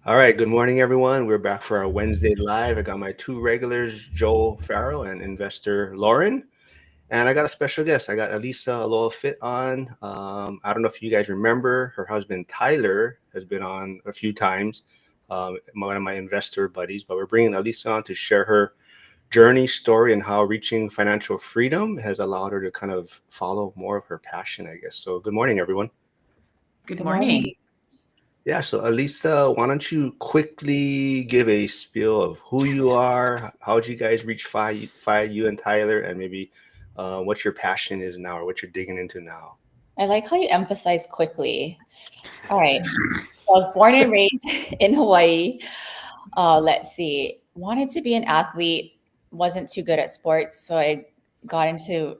All right, good morning, everyone. We're back for our Wednesday live. I got my two regulars, Joel Farrell and investor Lauren, and I got a special guest. I got Elisa Aloha Fit on. I don't know if you guys remember, her husband Tyler has been on a few times, one of my investor buddies, but we're bringing Elisa on to share her journey, story, and how reaching financial freedom has allowed her to kind of follow more of her passion, I guess. So, good morning, everyone. Good Good morning. morning. Yeah, so Alisa, why don't you quickly give a spiel of who you are, how'd you guys reach you and Tyler, and maybe what your passion is now or what you're digging into now. I like how you emphasize quickly. All right. I was born and raised in Hawaii. Let's see. Wanted to be an athlete, wasn't too good at sports, so I got into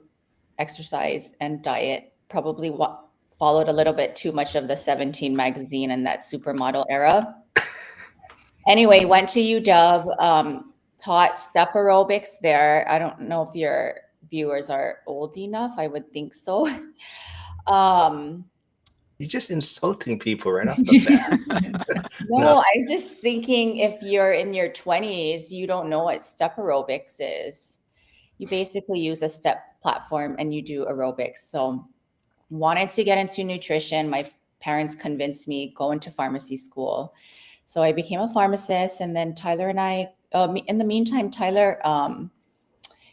exercise and diet. Probably followed a little bit too much of the 17 magazine and that supermodel era. Anyway, went to UW, taught step aerobics there. I don't know if your viewers are old enough. I would think so. Um, You're just insulting people right off the bat. No, no, I'm just thinking if you're in your 20s, you don't know what step aerobics is. You basically use a step platform and you do aerobics. So, wanted to get into nutrition. My parents convinced me go into pharmacy school. So I became a pharmacist, and then Tyler and I. In the meantime, Tyler,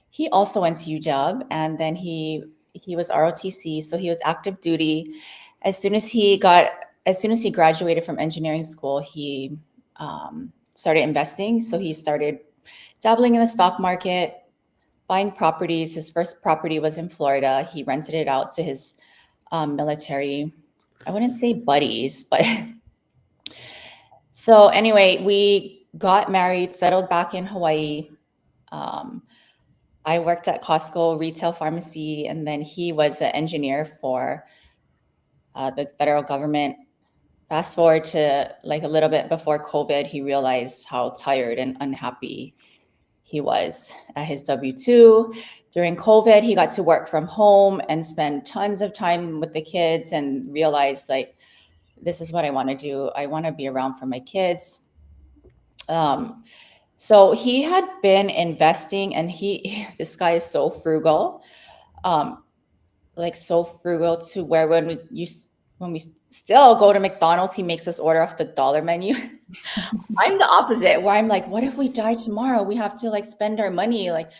he also went to UW, and then he was ROTC, so he was active duty. As soon as he got, as soon as he graduated from engineering school, he started investing. So he started dabbling in the stock market, buying properties. His first property was in Florida. He rented it out to his military. I wouldn't say buddies, but so anyway, we got married, settled back in Hawaii. Um, I worked at Costco retail pharmacy, and then he was an engineer for the federal government. Fast forward to like a little bit before COVID, he realized how tired and unhappy he was at his W 2. During COVID, he got to work from home and spend tons of time with the kids and realized like, this is what I want to do. I want to be around for my kids. Um, so he had been investing, and this guy is so frugal, um, like so frugal to where when we still go to McDonald's, he makes us order off the dollar menu. I'm the opposite, where I'm like, what if we die tomorrow? We have to like spend our money, like,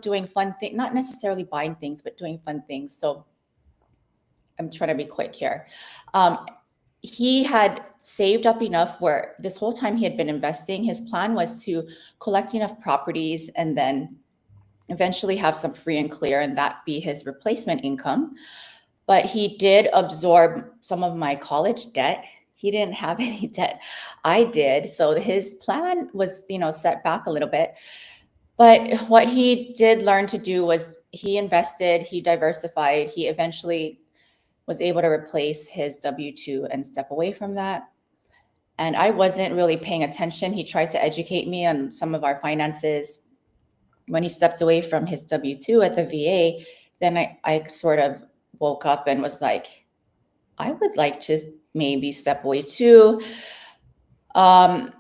doing fun things, not necessarily buying things, but doing fun things. So I'm trying to be quick here. Um, he had saved up enough where this whole time he had been investing, his plan was to collect enough properties and then eventually have some free and clear, and that be his replacement income. But he did absorb some of my college debt. He didn't have any debt. I did. So his plan was, set back a little bit. But what he did learn to do was he invested, he diversified, he eventually was able to replace his W 2 and step away from that. And I wasn't really paying attention. He tried to educate me on some of our finances. When he stepped away from his W 2 at the VA, then I sort of woke up and was like, I would like to maybe step away too. Um,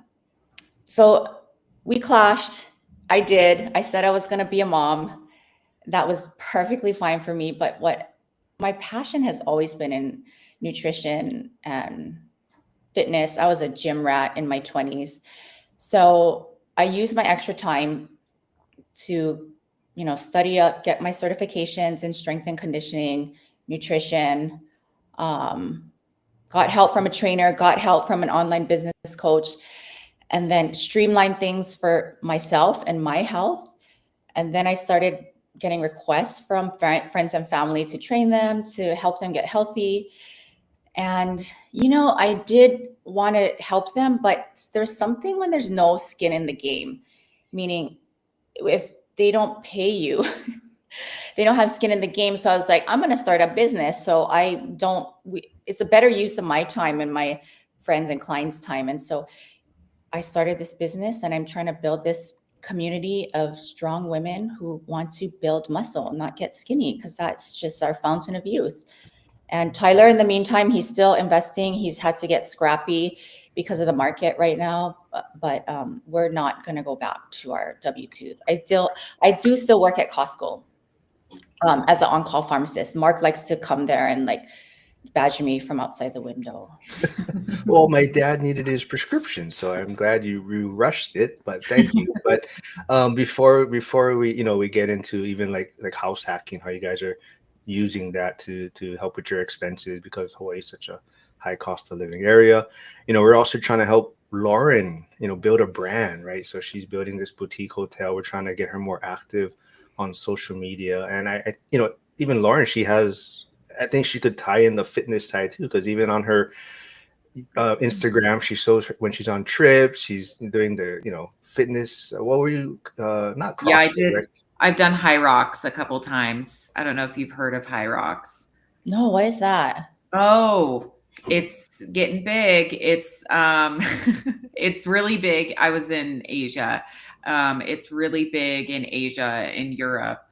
so we clashed. I did. I said I was going to be a mom. That was perfectly fine for me. But what my passion has always been in nutrition and fitness. I was a gym rat in my 20s. So I used my extra time to, study up, get my certifications in strength and conditioning, nutrition, um, got help from a trainer, got help from an online business coach, and then streamline things for myself and my health. And then I started getting requests from friends and family to train them, to help them get healthy. And, I did want to help them, but there's something when there's no skin in the game, meaning if they don't pay you, they don't have skin in the game. So I was like, I'm going to start a business. So it's a better use of my time and my friends and clients' time. And so I started this business, and I'm trying to build this community of strong women who want to build muscle, not get skinny, because that's just our fountain of youth. And Tyler, in the meantime, he's still investing. He's had to get scrappy because of the market right now. But we're not going to go back to our W-2s. I do still work at Costco as an on-call pharmacist. Mark likes to come there and like badger me from outside the window. Well, my dad needed his prescription, so I'm glad you rushed it. But thank you. But before we we get into even like house hacking, how you guys are using that to help with your expenses because Hawaii is such a high cost of living area. We're also trying to help Lauren, build a brand, right? So she's building this boutique hotel. We're trying to get her more active on social media, and I even Lauren, I think she could tie in the fitness side too, because even on her Instagram, she shows when she's on trips, she's doing the fitness. What were you not CrossFit, Yeah, I did. Right? I've done High Rocks a couple times. I don't know if you've heard of High Rocks. No, what is that? Oh, it's getting big. It's it's really big. I was in Asia. It's really big in Asia, in Europe,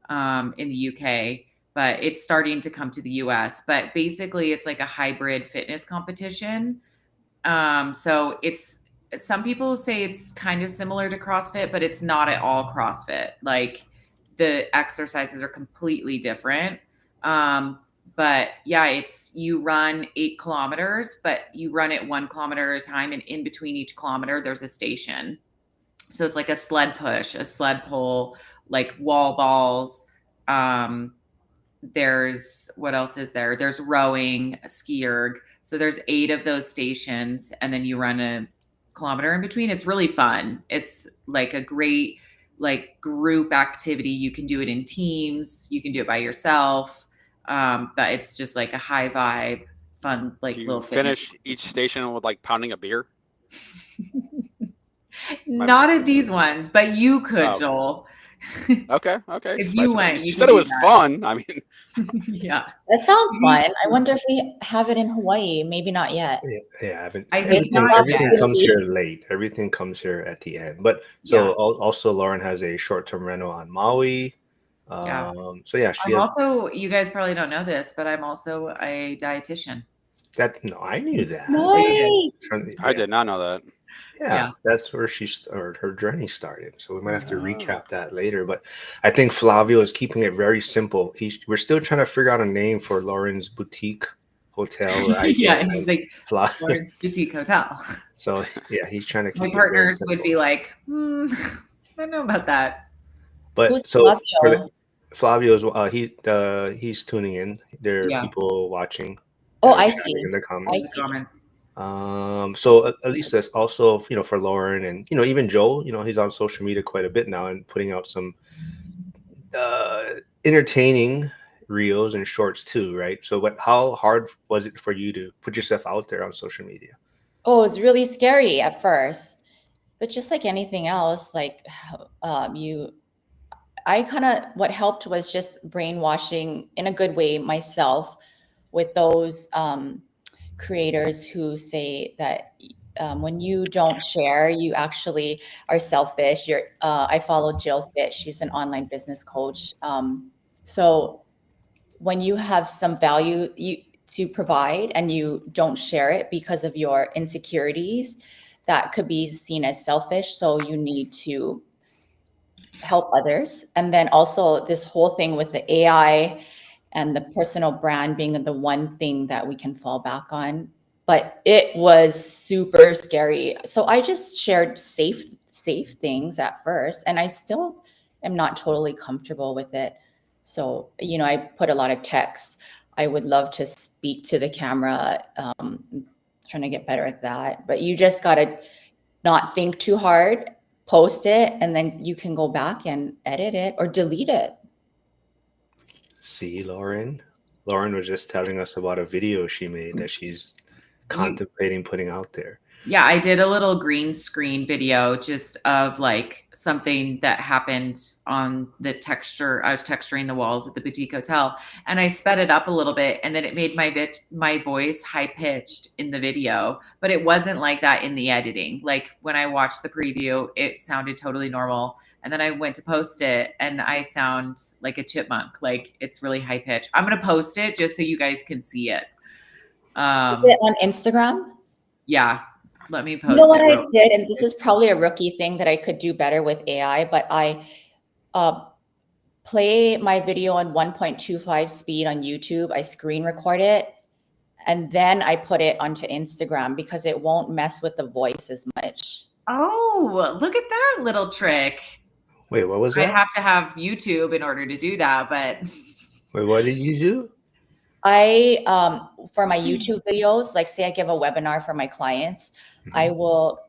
in the UK, but it's starting to come to the US. But basically it's like a hybrid fitness competition. So it's, some people say it's kind of similar to CrossFit, but it's not at all CrossFit. Like the exercises are completely different. But yeah, you run 8 kilometers, but you run it 1 kilometer at a time. And in between each kilometer, there's a station. So it's like a sled push, a sled pull, like wall balls. There's, what else is there? There's rowing, a ski erg. So there's 8 of those stations, and then you run a kilometer in between. It's really fun. It's like a great like group activity. You can do it in teams. You can do it by yourself. But it's just like a high vibe, fun, like Do you little finish fitness. each station with like pounding a beer? Not at these ones, but you could, Oh, okay. Joel. Okay. If Spice you it up. went, You you said could it do was that. fun. I mean, Yeah. That sounds fun. I wonder if we have it in Hawaii. Maybe not yet. Yeah, I haven't. I think Everything, not everything yet. comes here late. Everything comes here at the end. But so also Lauren has a short-term rental on Maui. Yeah. So yeah, she I'm has also, you guys probably don't know this, but I'm also a dietitian. that. No, I knew that. Nice. I did not know that. Yeah, that's where her journey started. So we might have to recap that later. But I think Flavio is keeping it very simple. We're still trying to figure out a name for Lauren's boutique hotel. Yeah, and he's like, Flavio. Lauren's Boutique Hotel. So yeah, he's trying to keep My it very partners would simple. be like, I don't know about that. But Who's so Flavio? Flavio's he's tuning in. There are people watching. Oh, I chatting see. in the comments. I see. Comments. So Elisa's also, for Lauren and, even Joel, he's on social media quite a bit now and putting out some entertaining reels and shorts too, right? So how hard was it for you to put yourself out there on social media? Oh, it was really scary at first, but just like anything else, like what helped was just brainwashing in a good way myself with those creators who say that when you don't share, you actually are selfish. I follow Jill Fit. She's an online business coach. So when you have some value to provide and you don't share it because of your insecurities, that could be seen as selfish. So you need to help others. And then also this whole thing with the AI and the personal brand being the one thing that we can fall back on. But it was super scary. So I just shared safe things at first, and I still am not totally comfortable with it. So, I put a lot of text. I would love to speak to the camera, trying to get better at that. But you just got to not think too hard, post it, and then you can go back and edit it or delete it. See, Lauren was just telling us about a video she made that she's contemplating putting out there. Yeah, I did a little green screen video just of like something that happened on the texture. I was texturing the walls at the boutique hotel, and I sped it up a little bit, and then it made my voice high pitched in the video, but it wasn't like that in the editing. Like when I watched the preview, it sounded totally normal. And then I went to post it and I sound like a chipmunk. Like it's really high pitched. I'm going to post it just so you guys can see it. Is it on Instagram? Yeah. Let me post You know what it. I real- did, and this is probably a rookie thing that I could do better with AI, but I play my video on 1.25 speed on YouTube. I screen record it, and then I put it onto Instagram because it won't mess with the voice as much. Oh, look at that little trick. Wait, what was I'd that? have to have YouTube in order to do that, but Wait, what did you do? I for my YouTube videos, like say I give a webinar for my clients, I Mhm. will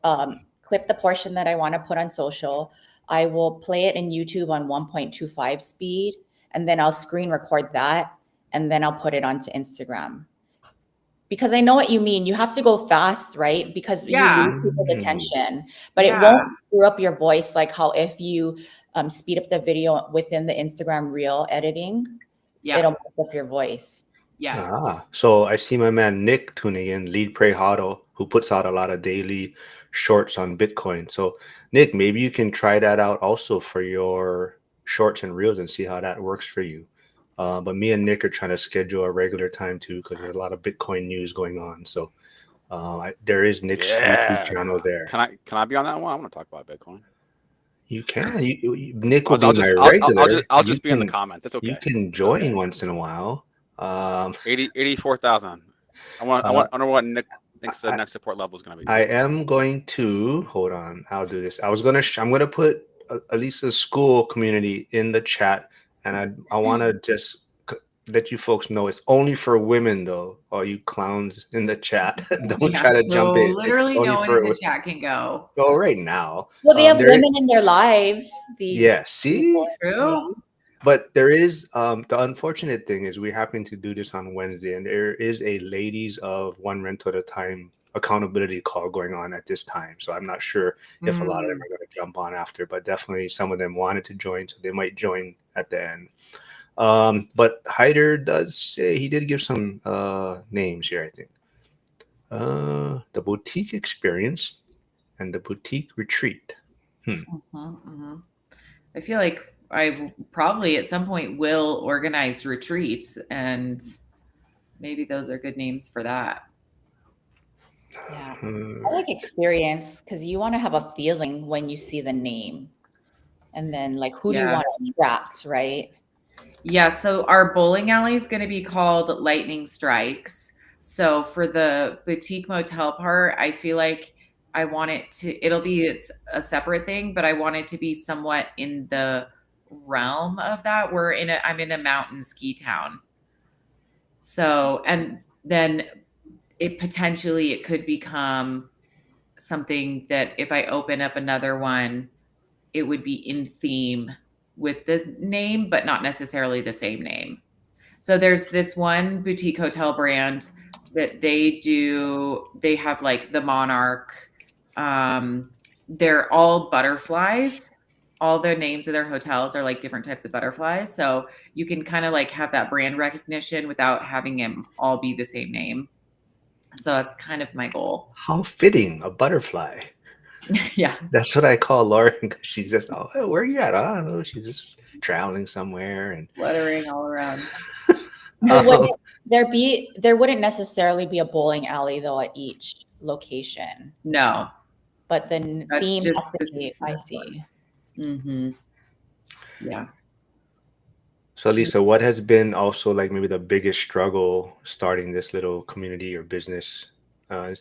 clip the portion that I want to put on social. I will play it in YouTube on 1.25 speed, and then I'll screen record that, and then I'll put it onto Instagram. Because I know what you mean. You have to go fast, right? Because you yeah, lose people's Mm. attention, but it yeah, won't screw up your voice like how if you speed up the video within the Instagram reel editing, yeah, it'll mess up your voice. yes. So I see my man Nick tuning in, Lead Pray Hodl, who puts out a lot of daily shorts on Bitcoin. So Nick, maybe you can try that out also for your shorts and reels and see how that works for you. But me and Nick are trying to schedule a regular time too because there's a lot of Bitcoin news going on. So there is Nick's YouTube channel there. Can I be on that one? I want to talk about Bitcoin. You can. Nick will be my I'll regular. just You be in the can comments. It's you okay. can It's join okay. once in a while. 84,000. I wonder what Nick thinks the next support level is going to be. I am going to hold on. I'll do this. I'm gonna put Elisa's school community in the chat, and I want to just let you folks know it's only for women though. All you clowns in the chat, don't Yeah, try to so jump in. It's literally only no one for in the chat can go. oh right now. Well, they have There women in their lives. These yeah. See. people, True. But there is the unfortunate thing is we happen to do this on Wednesday, and there is a ladies of one rental at a time accountability call going on at this time. So I'm not sure if a lot of them are going to jump on after, but definitely some of them wanted to join, so they might join at the end. But Hyder does say he did give some names here, I think. The boutique experience and the boutique retreat. I feel like I probably at some point will organize retreats, and maybe those are good names for that. yeah. I like experience because you want to have a feeling when you see the name, and then like who do you Yeah. want to attract, right? Yeah, so our bowling alley is going to be called Lightning Strikes. So for the boutique motel part, I feel like I want it's a separate thing, but I want it to be somewhat in the realm of that. I'm in a mountain ski town. So, and then it could become something that if I open up another one, it would be in theme with the name, but not necessarily the same name. So there's this one boutique hotel brand that they have like the Monarch. They're all butterflies. All the names of their hotels are like different types of butterflies. So you can kind of like have that brand recognition without having them all be the same name. So that's kind of my goal. How fitting, a butterfly. Yeah. That's what I call Lauren because she's just, oh, where are you at? I don't know. She's just traveling somewhere and Fluttering all around. There wouldn't necessarily be a bowling alley though at each location, No. but the That's theme just has to be. specific to I this see. Mm-hmm. Yeah. So Lisa, what has been also like maybe the biggest struggle starting this little community or business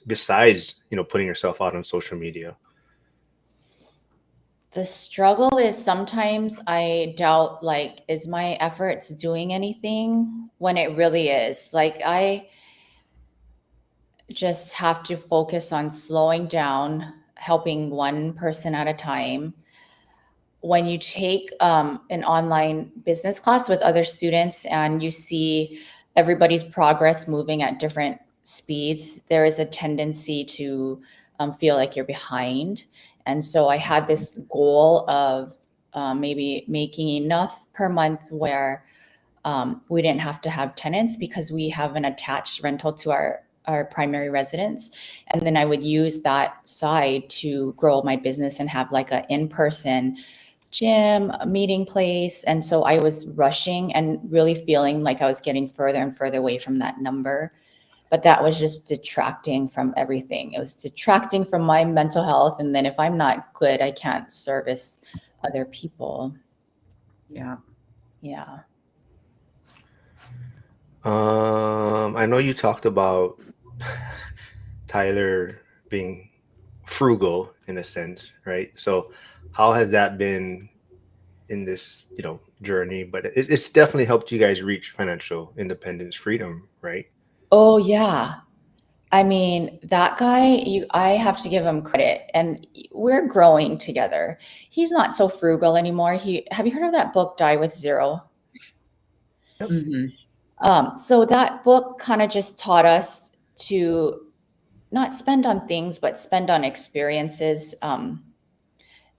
besides, putting yourself out on social media? The struggle is sometimes I doubt, like, is my efforts doing anything when it really is? Like, I just have to focus on slowing down, helping one person at a time. When you take an online business class with other students and you see everybody's progress moving at different speeds, there is a tendency to feel like you're behind. And so I had this goal of maybe making enough per month where we didn't have to have tenants because we have an attached rental to our primary residence. And then I would use that side to grow my business and have like an in-person gym, a meeting place. And so I was rushing and really feeling like I was getting further and further away from that number. but that was just detracting from everything. It was detracting from my mental health. And then if I'm not good, I can't service other people. Yeah. Yeah. I know you talked about Tyler being frugal in a sense, right? So how has that been in this, journey? But it's definitely helped you guys reach financial independence, freedom, right? Oh yeah. I mean, that guy, I have to give him credit, and we're growing together. He's not so frugal anymore. Have you heard of that book, Die with Zero? Mhm. So that book kind of just taught us to not spend on things, but spend on experiences.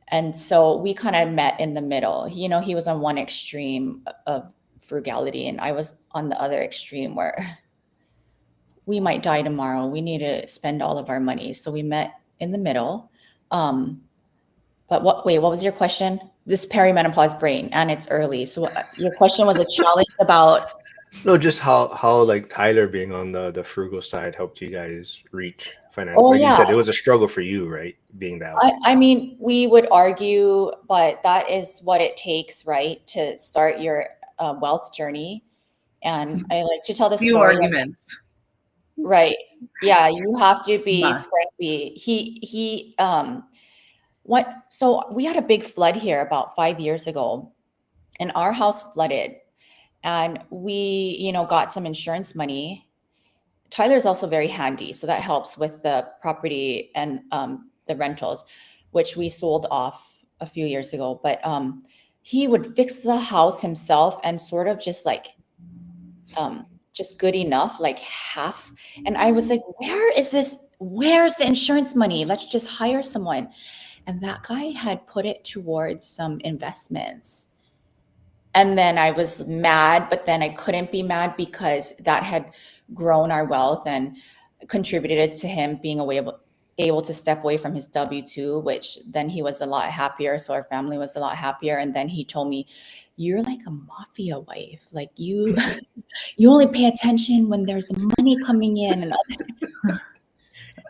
And so we kind of met in the middle. He was on one extreme of frugality, and I was on the other extreme where we might die tomorrow. We need to spend all of our money. So we met in the middle. But what was your question? This perimenopause brain, and it's early. So your question was a challenge about. No, just how like Tyler being on the frugal side helped you guys reach financial. Oh Like you yeah. said, it was a struggle for you, right? Being that way. I mean, we would argue, but that is what it takes, right, to start your wealth journey. And I like to tell the Few story. arguments. Right. Yeah, you have to be Must. scrappy. So we had a big flood here about 5 years ago, and our house flooded, and we, got some insurance money. Tyler's also very handy, so that helps with the property and the rentals, which we sold off a few years ago. But he would fix the house himself and sort of just like just good enough, like half. And I was like, where's the insurance money? Let's just hire someone. And that guy had put it towards some investments. And then I was mad, but then I couldn't be mad because that had grown our wealth and contributed to him being able to step away from his W-2, which then he was a lot happier. So our family was a lot happier. And then he told me, you're like a mafia wife. Like you only pay attention when there's money coming in, and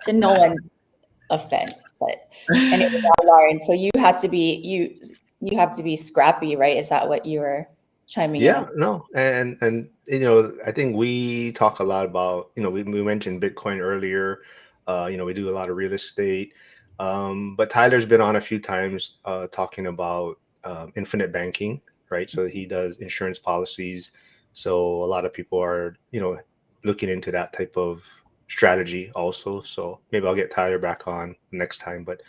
to no one's offense, but and it was Lauren. So you have to be scrappy, right? Is that what you were chiming in? Yeah, no, and I think we talk a lot about, we mentioned Bitcoin earlier. We do a lot of real estate, but Tyler's been on a few times talking about infinite banking, right? So he does insurance policies. So a lot of people are, looking into that type of strategy also. So maybe I'll get Tyler back on next time, but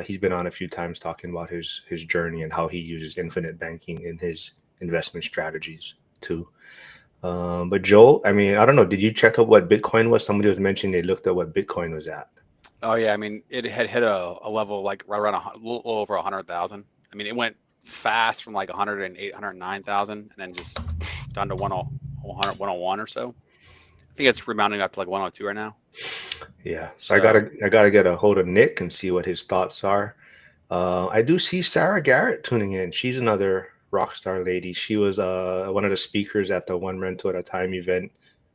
he's been on a few times talking about his journey and how he uses infinite banking in his investment strategies too. But Joel, I mean, I don't know. Did you check up what Bitcoin was? Somebody was mentioning they looked at what Bitcoin was at. Oh yeah, I mean, it had hit a level like right around a little over 100,000. I mean, it went fast from like 108, 109,000, and then just down to 101 or so. I think it's rebounding up to like 102 right now. Yeah, so I gotta get a hold of Nick and see what his thoughts are. I do see Sarah Garrett tuning in. She's another rock star lady. She was one of the speakers at the One Rental at a Time event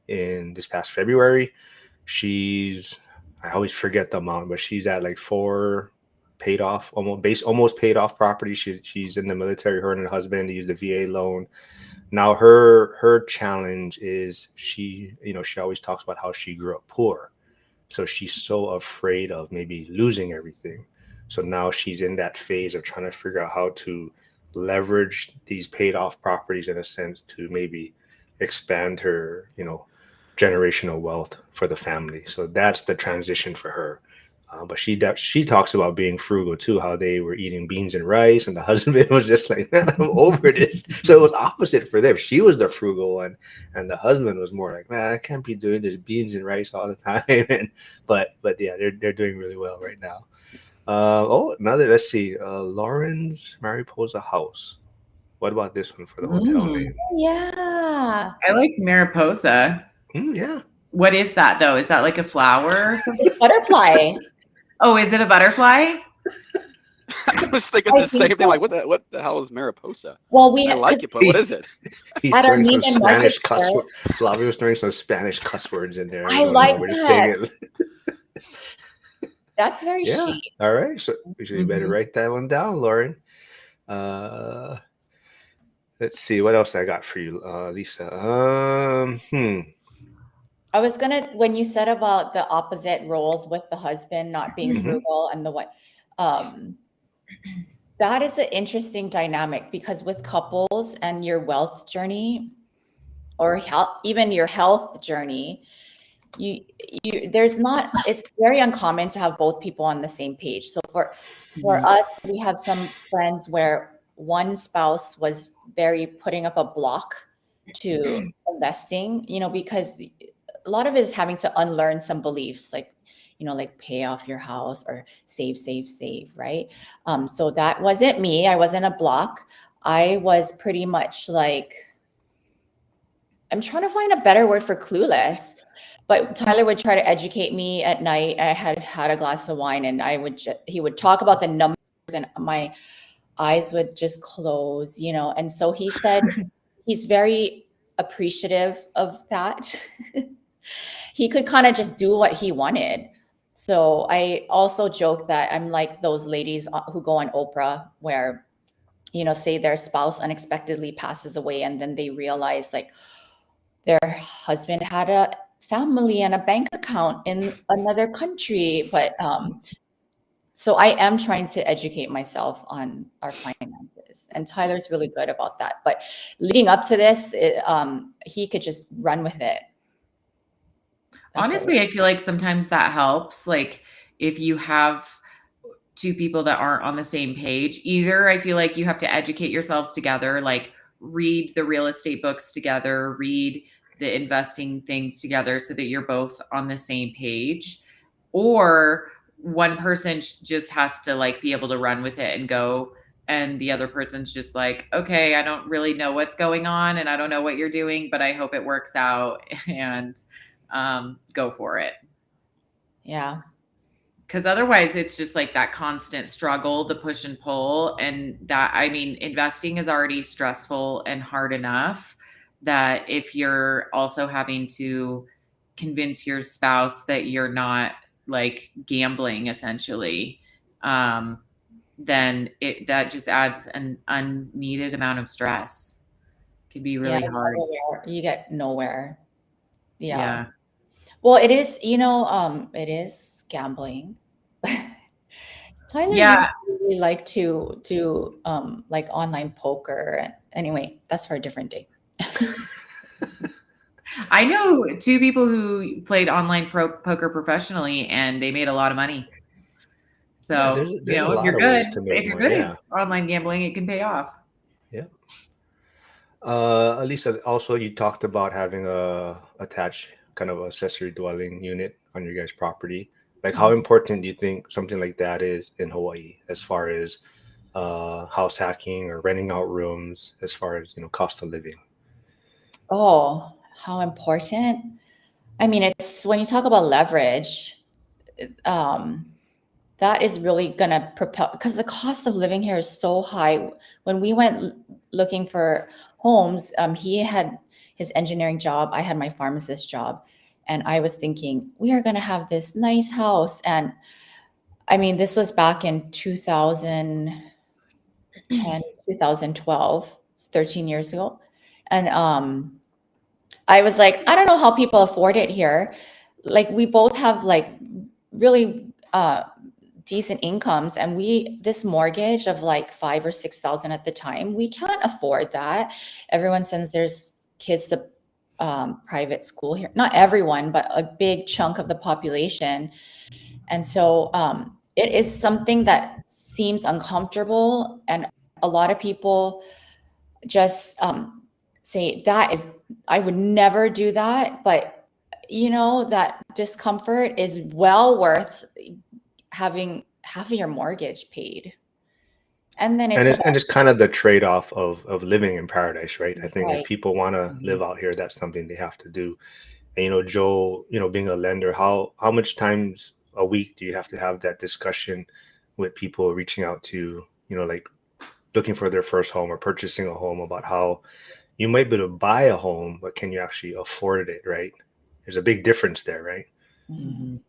in this past February. I always forget the amount, but she's at like 4 paid off, almost paid off property. She's in the military. Her and her husband used the VA loan. Now her challenge is she always talks about how she grew up poor. So she's so afraid of maybe losing everything. So now she's in that phase of trying to figure out how to leverage these paid off properties in a sense to maybe expand her, generational wealth for the family. So that's the transition for her. But she talks about being frugal too, how they were eating beans and rice, and the husband was just like, man, I'm over this. So it was opposite for them. She was the frugal one, and the husband was more like, man, I can't be doing this beans and rice all the time. But yeah, they're doing really well right now. Let's see, Lauren's Mariposa House. What about this one for the hotel name? Yeah, I like Mariposa. Yeah. What is that though? Is that like a flower or something? it's butterfly. Oh, is it a butterfly? I was thinking I the think same thing. so. Like, what the hell is Mariposa? Well, we I had, like it, but what is it? He's at our throwing some Neiman Marcus Spanish cuss store, words. Flavio was throwing some Spanish cuss words in there. I You know, like we're just that. saying it. That's very Yeah. chic. All right. So you better Mhm. write that one down, Lauren. Let's see what else I got for you, Lisa. I was gonna, when you said about the opposite roles with the husband not being Mhm. frugal and the what, that is an interesting dynamic because with couples and your wealth journey or health, even your health journey, you there's not, it's very uncommon to have both people on the same page. So for us, we have some friends where one spouse was very putting up a block to investing, you know, because a lot of it is having to unlearn some beliefs, like, you know, like pay off your house or save, right? So that wasn't me. I wasn't a block. I was pretty much like, I'm trying to find a better word for clueless. But Tyler would try to educate me at night. I had a glass of wine, and he would talk about the numbers, and my eyes would just close, you know. And so he said he's very appreciative of that. He could kind of just do what he wanted. So I also joke that I'm like those ladies who go on Oprah where, you know, say their spouse unexpectedly passes away and then they realize like their husband had a family and a bank account in another country. But so I am trying to educate myself on our finances, and Tyler's really good about that. But leading up to this, he could just run with it. That's Honestly, it. I feel like sometimes that helps. Like if you have two people that aren't on the same page, either I feel like you have to educate yourselves together, like read the real estate books together, read the investing things together so that you're both on the same page, or one person just has to like be able to run with it and go, and the other person's just like, okay, I don't really know what's going on and I don't know what you're doing, but I hope it works out and go for it. Yeah. Because otherwise it's just like that constant struggle, the push and pull. And that, I mean, investing is already stressful and hard enough that if you're also having to convince your spouse that you're not like gambling essentially, then that just adds an unneeded amount of stress. Could be really hard. You get nowhere. Yeah. Yeah. Well, it is, you know, it is gambling. Tyler used Yeah. to really like to do like online poker. Anyway, that's for a different day. I know two people who played online poker professionally and they made a lot of money. So, Yeah, there's you a know, if lot you're of good, ways to make if you're money. good Yeah. at online gambling, it can pay off. Yeah. Lisa, also you talked about having a attached kind of accessory dwelling unit on your guys' property. Like, how important do you think something like that is in Hawaii, as far as house hacking or renting out rooms, as far as, you know, cost of living? Oh, how important. I mean, it's when you talk about leverage, that is really going to propel, because the cost of living here is so high. When we went looking for homes, he had his engineering job, I had my pharmacist job, and I was thinking we are going to have this nice house. And I mean, this was back in 2010, 2012, 13 years ago. And I was like, I don't know how people afford it here. Like, we both have like really decent incomes, and this mortgage of like 5,000 or 6,000 at the time, we can't afford that. Everyone sends their kids to private school here. Not everyone, but a big chunk of the population. And so it is something that seems uncomfortable, and a lot of people just say I would never do that. But you know, that discomfort is well worth having your mortgage paid. And then And it's kind of the trade-off of living in paradise, right? I think if Right. people want to live out here, that's something they have to do. And, you know, Joe, you know, being a lender, how much times a week do you have to have that discussion with people reaching out to, like looking for their first home or purchasing a home, about how you might be able to buy a home, but can you actually afford it, right? There's a big difference there, right? Mhm.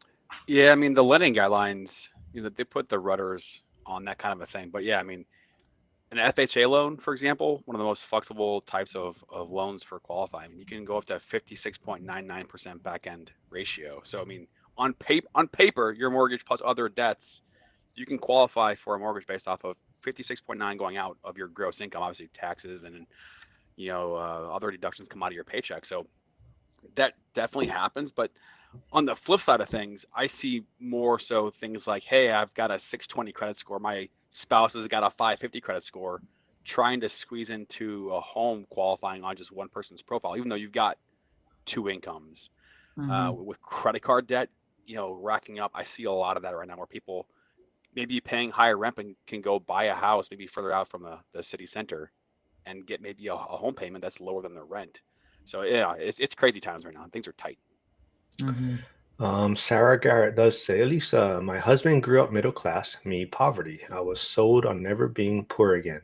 Yeah, I mean the lending guidelines, they put the rudders on that kind of a thing. But yeah, I mean, an FHA loan, for example, one of the most flexible types of loans for qualifying, you can go up to 56.99% back end ratio. So I mean, on paper, your mortgage plus other debts, you can qualify for a mortgage based off of 56.9 going out of your gross income, obviously taxes and other deductions come out of your paycheck. So that definitely happens. But on the flip side of things, I see more so things like, hey, I've got a 620 credit score. My spouse has got a 550 credit score, trying to squeeze into a home qualifying on just one person's profile, even though you've got two incomes. With credit card debt, racking up. I see a lot of that right now where people maybe paying higher rent and can go buy a house maybe further out from the city center and get maybe a home payment that's lower than their rent. So yeah, it's crazy times right now. Things are tight. Sarah Garrett does say, Lisa, my husband grew up middle class, me poverty. I was sold on never being poor again.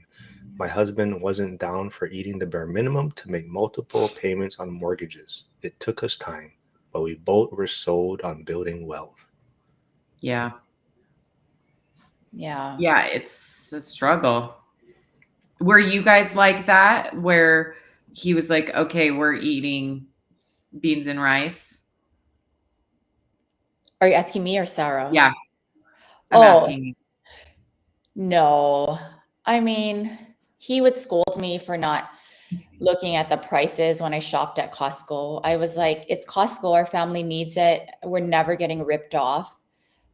My husband wasn't down for eating the bare minimum to make multiple payments on mortgages. It took us time, but we both were sold on building wealth. Yeah. Yeah. Yeah, it's a struggle. Were you guys like that, where he was like, okay, we're eating beans and rice? Are you asking me or Sarah? Yeah, I'm Oh, asking you. no. I mean, he would scold me for not looking at the prices when I shopped at Costco. I was like, it's Costco, our family needs it. We're never getting ripped off.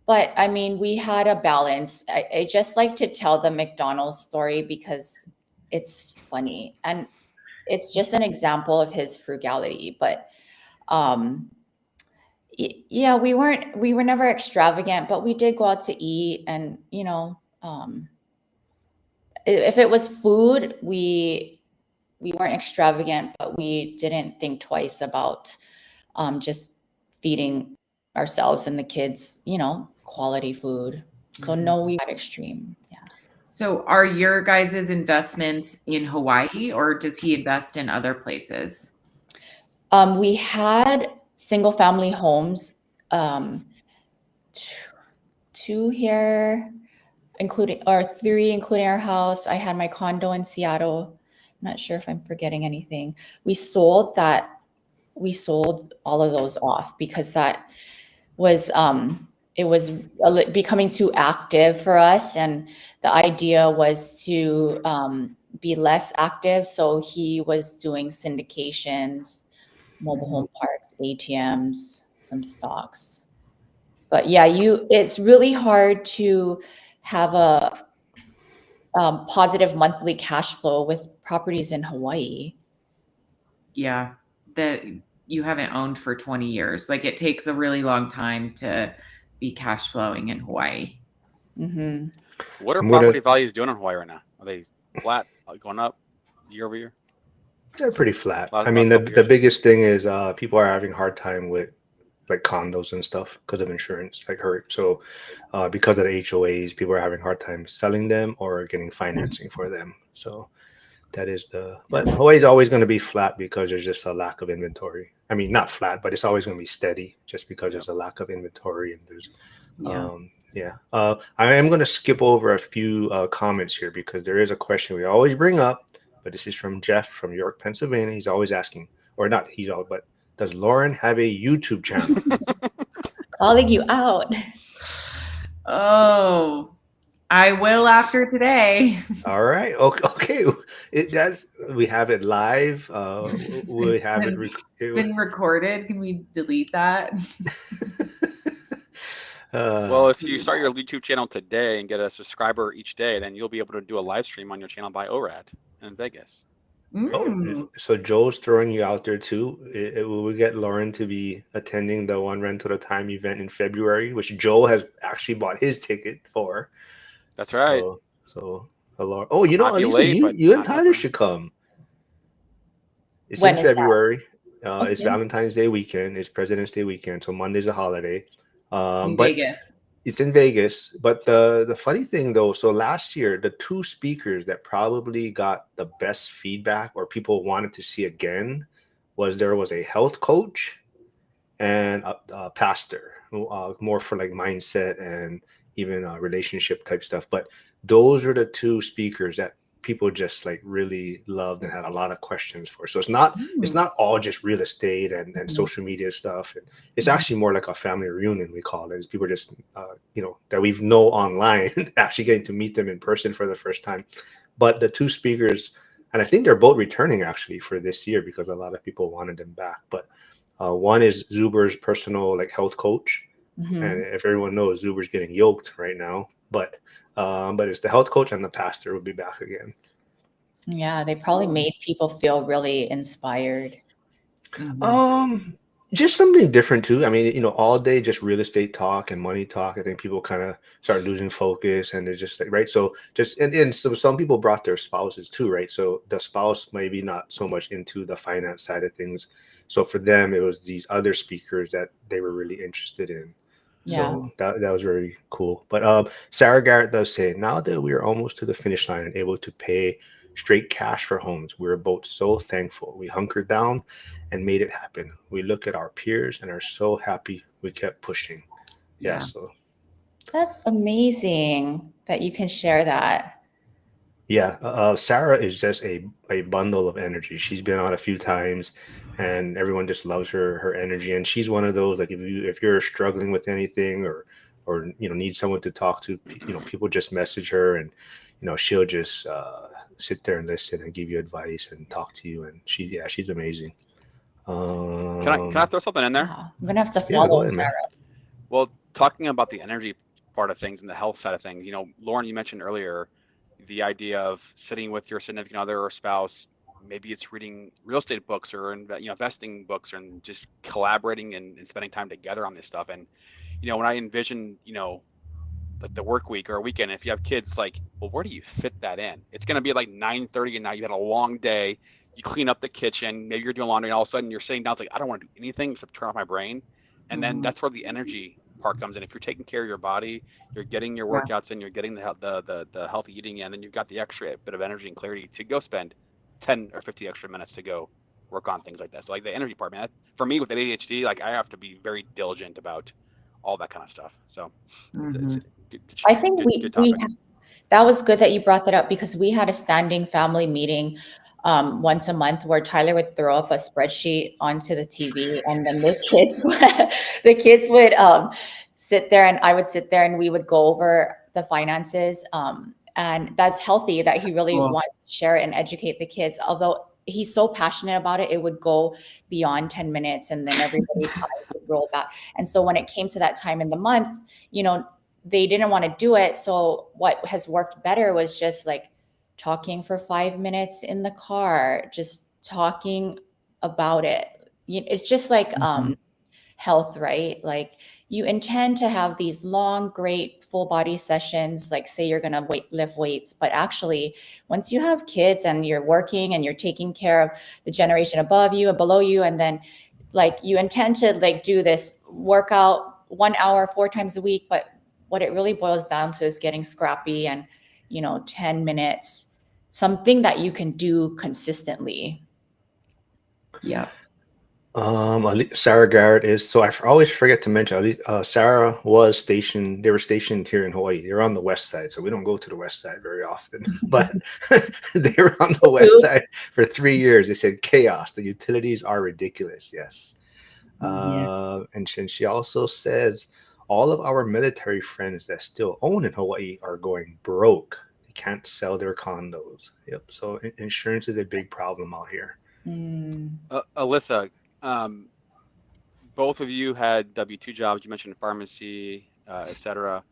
But I mean, we had a balance. I just like to tell the McDonald's story because it's funny and it's just an example of his frugality. But yeah, we were never extravagant, but we did go out to eat, and if it was food, we weren't extravagant, but we didn't think twice about just feeding ourselves and the kids, quality food. So no, we got extreme. Yeah. So are your guys' investments in Hawaii, or does he invest in other places? We had single family homes, two here, three, including our house. I had my condo in Seattle. I'm not sure if I'm forgetting anything. We sold all of those off because that was it was becoming too active for us, and the idea was to be less active. So he was doing syndications, mobile home parks, ATMs, some stocks. But yeah, it's really hard to have a positive monthly cash flow with properties in Hawaii. Yeah, that you haven't owned for 20 years. Like, it takes a really long time to be cash flowing in Hawaii. Mm-hmm. What are property values doing in Hawaii right now? Are they flat, going up year over year? They're pretty flat. Last I mean, couple the years. biggest thing is people are having a hard time with like condos and stuff because of insurance, like hurt. So because of the HOAs, people are having a hard time selling them or getting financing for them. So that is but Hawaii's always going to be flat because there's just a lack of inventory. I mean, not flat, but it's always going to be steady just because there's a lack of inventory and there's I am going to skip over a few comments here because there is a question we always bring up, but this is from Jeff from York, Pennsylvania. He's always asking, or not he's all, but does Lauren have a YouTube channel? Calling you out. Oh, I will after today. All right. Okay. We have it live. It's been recorded. Can we delete that? Well, if you start your YouTube channel today and get a subscriber each day, then you'll be able to do a live stream on your channel by ORAD in Vegas. So Joel's throwing you out there too. Will we get Lauren to be attending the One Rental at a Time event in February, which Joel has actually bought his ticket for? That's right. So Lauren. Oh, Elisa, you and Tyler should come. It's in February. It's Valentine's Day weekend. It's President's Day weekend. So Monday's a holiday. In Vegas. It's in Vegas, but the funny thing though, so last year the two speakers that probably got the best feedback or people wanted to see again was there was a health coach and a pastor, more for like mindset and even relationship type stuff. But those are the two speakers that people just like really loved and had a lot of questions for. So it's not all just real estate and social media stuff. And it's actually more like a family reunion, we call it. It's people just that we've know online actually getting to meet them in person for the first time. But the two speakers, and I think they're both returning actually for this year because a lot of people wanted them back. But one is Zuber's personal like health coach, Mhm. and if everyone knows, Zuber's getting yoked right now. But it's the health coach and the pastor will be back again. Yeah, they probably made people feel really inspired. Just something different too. I mean, all day just real estate talk and money talk. I think people kind of start losing focus, and they're just like, right. So and so some people brought their spouses too, right? So the spouse maybe not so much into the finance side of things. So for them, it was these other speakers that they were really interested in. Yeah. So that was very cool. But Sarah Garrett does say, now that we are almost to the finish line and able to pay straight cash for homes, we're both so thankful. We hunkered down and made it happen. We look at our peers and are so happy we kept pushing. Yeah. So That's amazing that you can share that. yeah, Sarah is just a bundle of energy. She's been on a few times, and everyone just loves her energy. And she's one of those like if you're struggling with anything or need someone to talk to, people just message her, and she'll just sit there and listen and give you advice and talk to you. And she's amazing. Can I throw something in there? Wow. I'm gonna have to Yeah, go follow ahead, man. Sarah. Well, talking about the energy part of things and the health side of things, Lauren, you mentioned earlier the idea of sitting with your significant other or spouse. Maybe it's reading real estate books or investing books, and just collaborating and spending time together on this stuff. And when I envision like the work week or a weekend, if you have kids, like, well, where do you fit that in? It's going to be like 9:30, and now you had a long day. You clean up the kitchen, maybe you're doing laundry, and all of a sudden you're sitting down. It's like, I don't want to do anything except turn off my brain. And then that's where the energy part comes in. If you're taking care of your body, you're getting your workouts in, you're getting the healthy eating in, then you've got the extra bit of energy and clarity to go spend 10 or 50 extra minutes to go work on things like that. So like the energy part, man, for me with ADHD, like I have to be very diligent about all that kind of stuff. So it's I think good topic. that was good that you brought that up, because we had a standing family meeting once a month where Tyler would throw up a spreadsheet onto the TV, and then the kids would sit there, and I would sit there, and we would go over the finances. And that's healthy that he really wants to share it and educate the kids. Although he's so passionate about it, it would go beyond 10 minutes, and then everybody's eyes would roll back. And so when it came to that time in the month, they didn't want to do it. So what has worked better was just like talking for 5 minutes in the car, just talking about it. It's just like health, right? Like you intend to have these long, great full body sessions, like say you're going to lift weights, but actually once you have kids and you're working and you're taking care of the generation above you and below you, and then like you intend to like do this workout 1 hour, 4 times a week, but what it really boils down to is getting scrappy and 10 minutes, something that you can do consistently. Yeah. Sarah Garrett is, so I always forget to mention, Sarah was stationed, they were stationed here in Hawaii. They're on the west side, so we don't go to the west side very often, but they were on the west side for 3 years. They said chaos, the utilities are ridiculous. Yes. And she also says all of our military friends that still own in Hawaii are going broke. They can't sell their condos. Yep. So insurance is a big problem out here. Alyssa, both of you had W-2 jobs. You mentioned pharmacy, etc.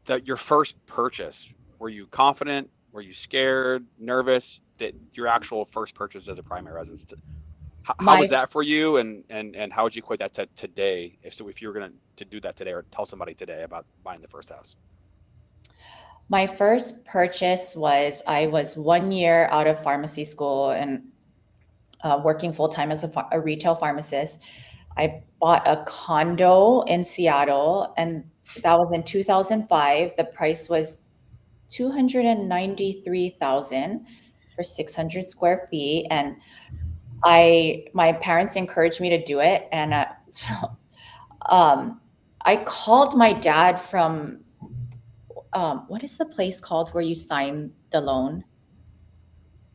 That your first purchase, were you confident? Were you scared, nervous? That your actual first purchase as a primary residence? How was that for you, and how would you equate that to today? If you were going to do that today, or tell somebody today about buying the first house? My first purchase was, I was 1 year out of pharmacy school and working full time as a retail pharmacist. I bought a condo in Seattle, and that was in 2005. The price was 293,000 for 600 square feet, and my parents encouraged me to do it, and so I called my dad from what is the place called where you sign the loan?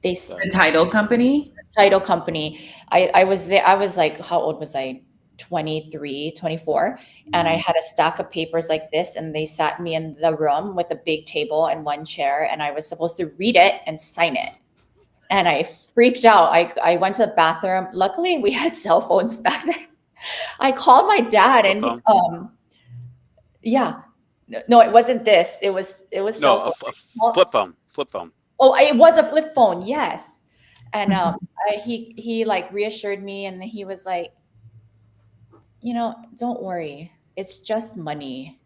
The title company. Title company. I was there. I was like, how old was I? 23, 24. And I had a stack of papers like this, and they sat me in the room with a big table and one chair, and I was supposed to read it and sign it. And I freaked out. I went to the bathroom. Luckily, we had cell phones back then. I called my dad, and yeah, no, it wasn't this. It was no, a flip phone. Flip phone. Oh, it was a flip phone. Yes. And he like reassured me, and he was like, don't worry, it's just money.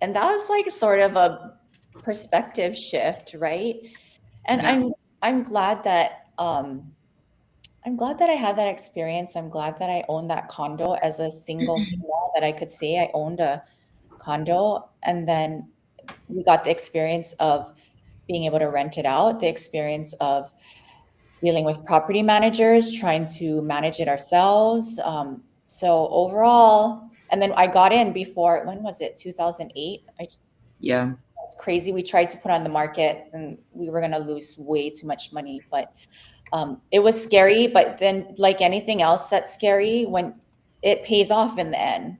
And that was like sort of a perspective shift, right? And Yeah. I'm glad that I had that experience. I'm glad that I owned that condo as a single female, that I could say I owned a condo. And then we got the experience of being able to rent it out, the experience of dealing with property managers, trying to manage it ourselves. So overall, and then I got in before, when was it? 2008. Yeah. It's crazy. We tried to put on the market, and we were going to lose way too much money, but it was scary. But then, like anything else that's scary, when it pays off in the end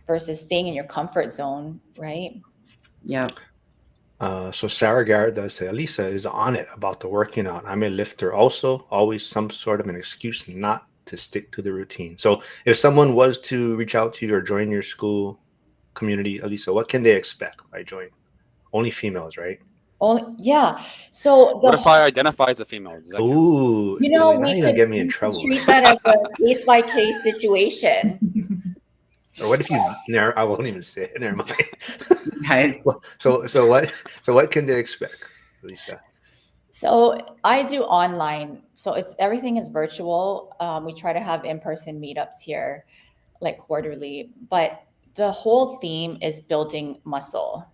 versus staying in your comfort zone, right? Yeah. So Sarah Garrett does say, Elisa is on it about the working out. I'm a lifter also, always some sort of an excuse not to stick to the routine. So if someone was to reach out to you or join your school community, Elisa, what can they expect by joining? Only females, right? Only, yeah. So what if I identify as a female? Does that count? Ooh, now you're gonna get me in trouble. Treat that as a case by case situation. Or what if you? I won't even say it. Never mind. Guys. So what can they expect, Lisa? So I do online. So everything is virtual. We try to have in-person meetups here, like quarterly. But the whole theme is building muscle.